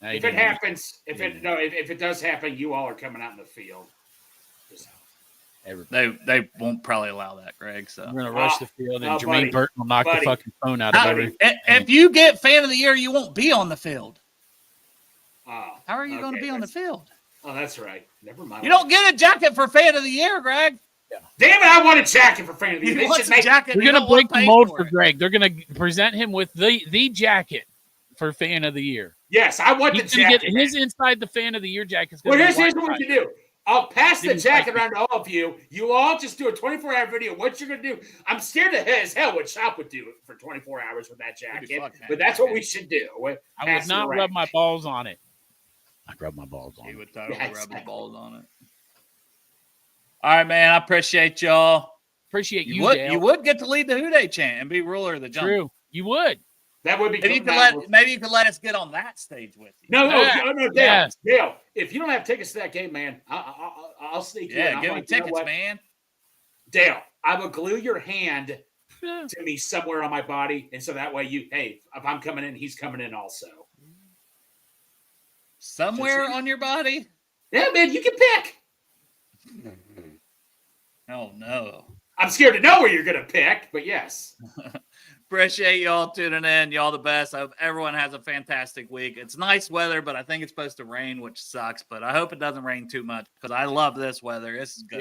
If it happens, if it does happen, you all are coming out in the field.
They won't probably allow that, Greg. So
We're going to rush the field, and Jermaine
buddy,
Burton will knock the fucking phone out of every.
If you get fan of the year, you won't be on the field.
Oh,
How are you going to be on the field?
Oh, that's right. Never mind.
You don't get a jacket for fan of the year, Greg.
Damn it! I want a jacket for fan of the year.
He wants a jacket.
We're going to break the mold for Greg. They're going to present him with the jacket for fan of the year.
Yes, I want the jacket.
Get his inside the fan of the year jacket.
Well, here's what you do. I'll pass the jacket around to all of you. You all just do a 24-hour video. What you're going to do? I'm scared as hell what Chop would do for 24 hours with that jacket. But that's what we should do.
I would not rub my balls on it. I'd rub my balls on it.
He would totally rub his balls on it. All right, man. I appreciate y'all.
Appreciate you.
You would get to lead the Who Day chant and be ruler of the jungle.
True. You would.
That would be.
Maybe you could let us get on that stage with you.
No, Dale.
Yes.
Dale, if you don't have tickets to that game, man, I'll sneak you in.
Yeah, give me tickets, man.
Dale, I will glue your hand to me somewhere on my body, and so that way if I'm coming in, he's coming in also.
Somewhere on your body?
Yeah, man, you can pick.
Oh, no.
I'm scared to know where you're going to pick, but yes.
Appreciate y'all tuning in. Y'all the best. I hope everyone has a fantastic week. It's nice weather, but I think it's supposed to rain, which sucks. But I hope it doesn't rain too much because I love this weather. This is good.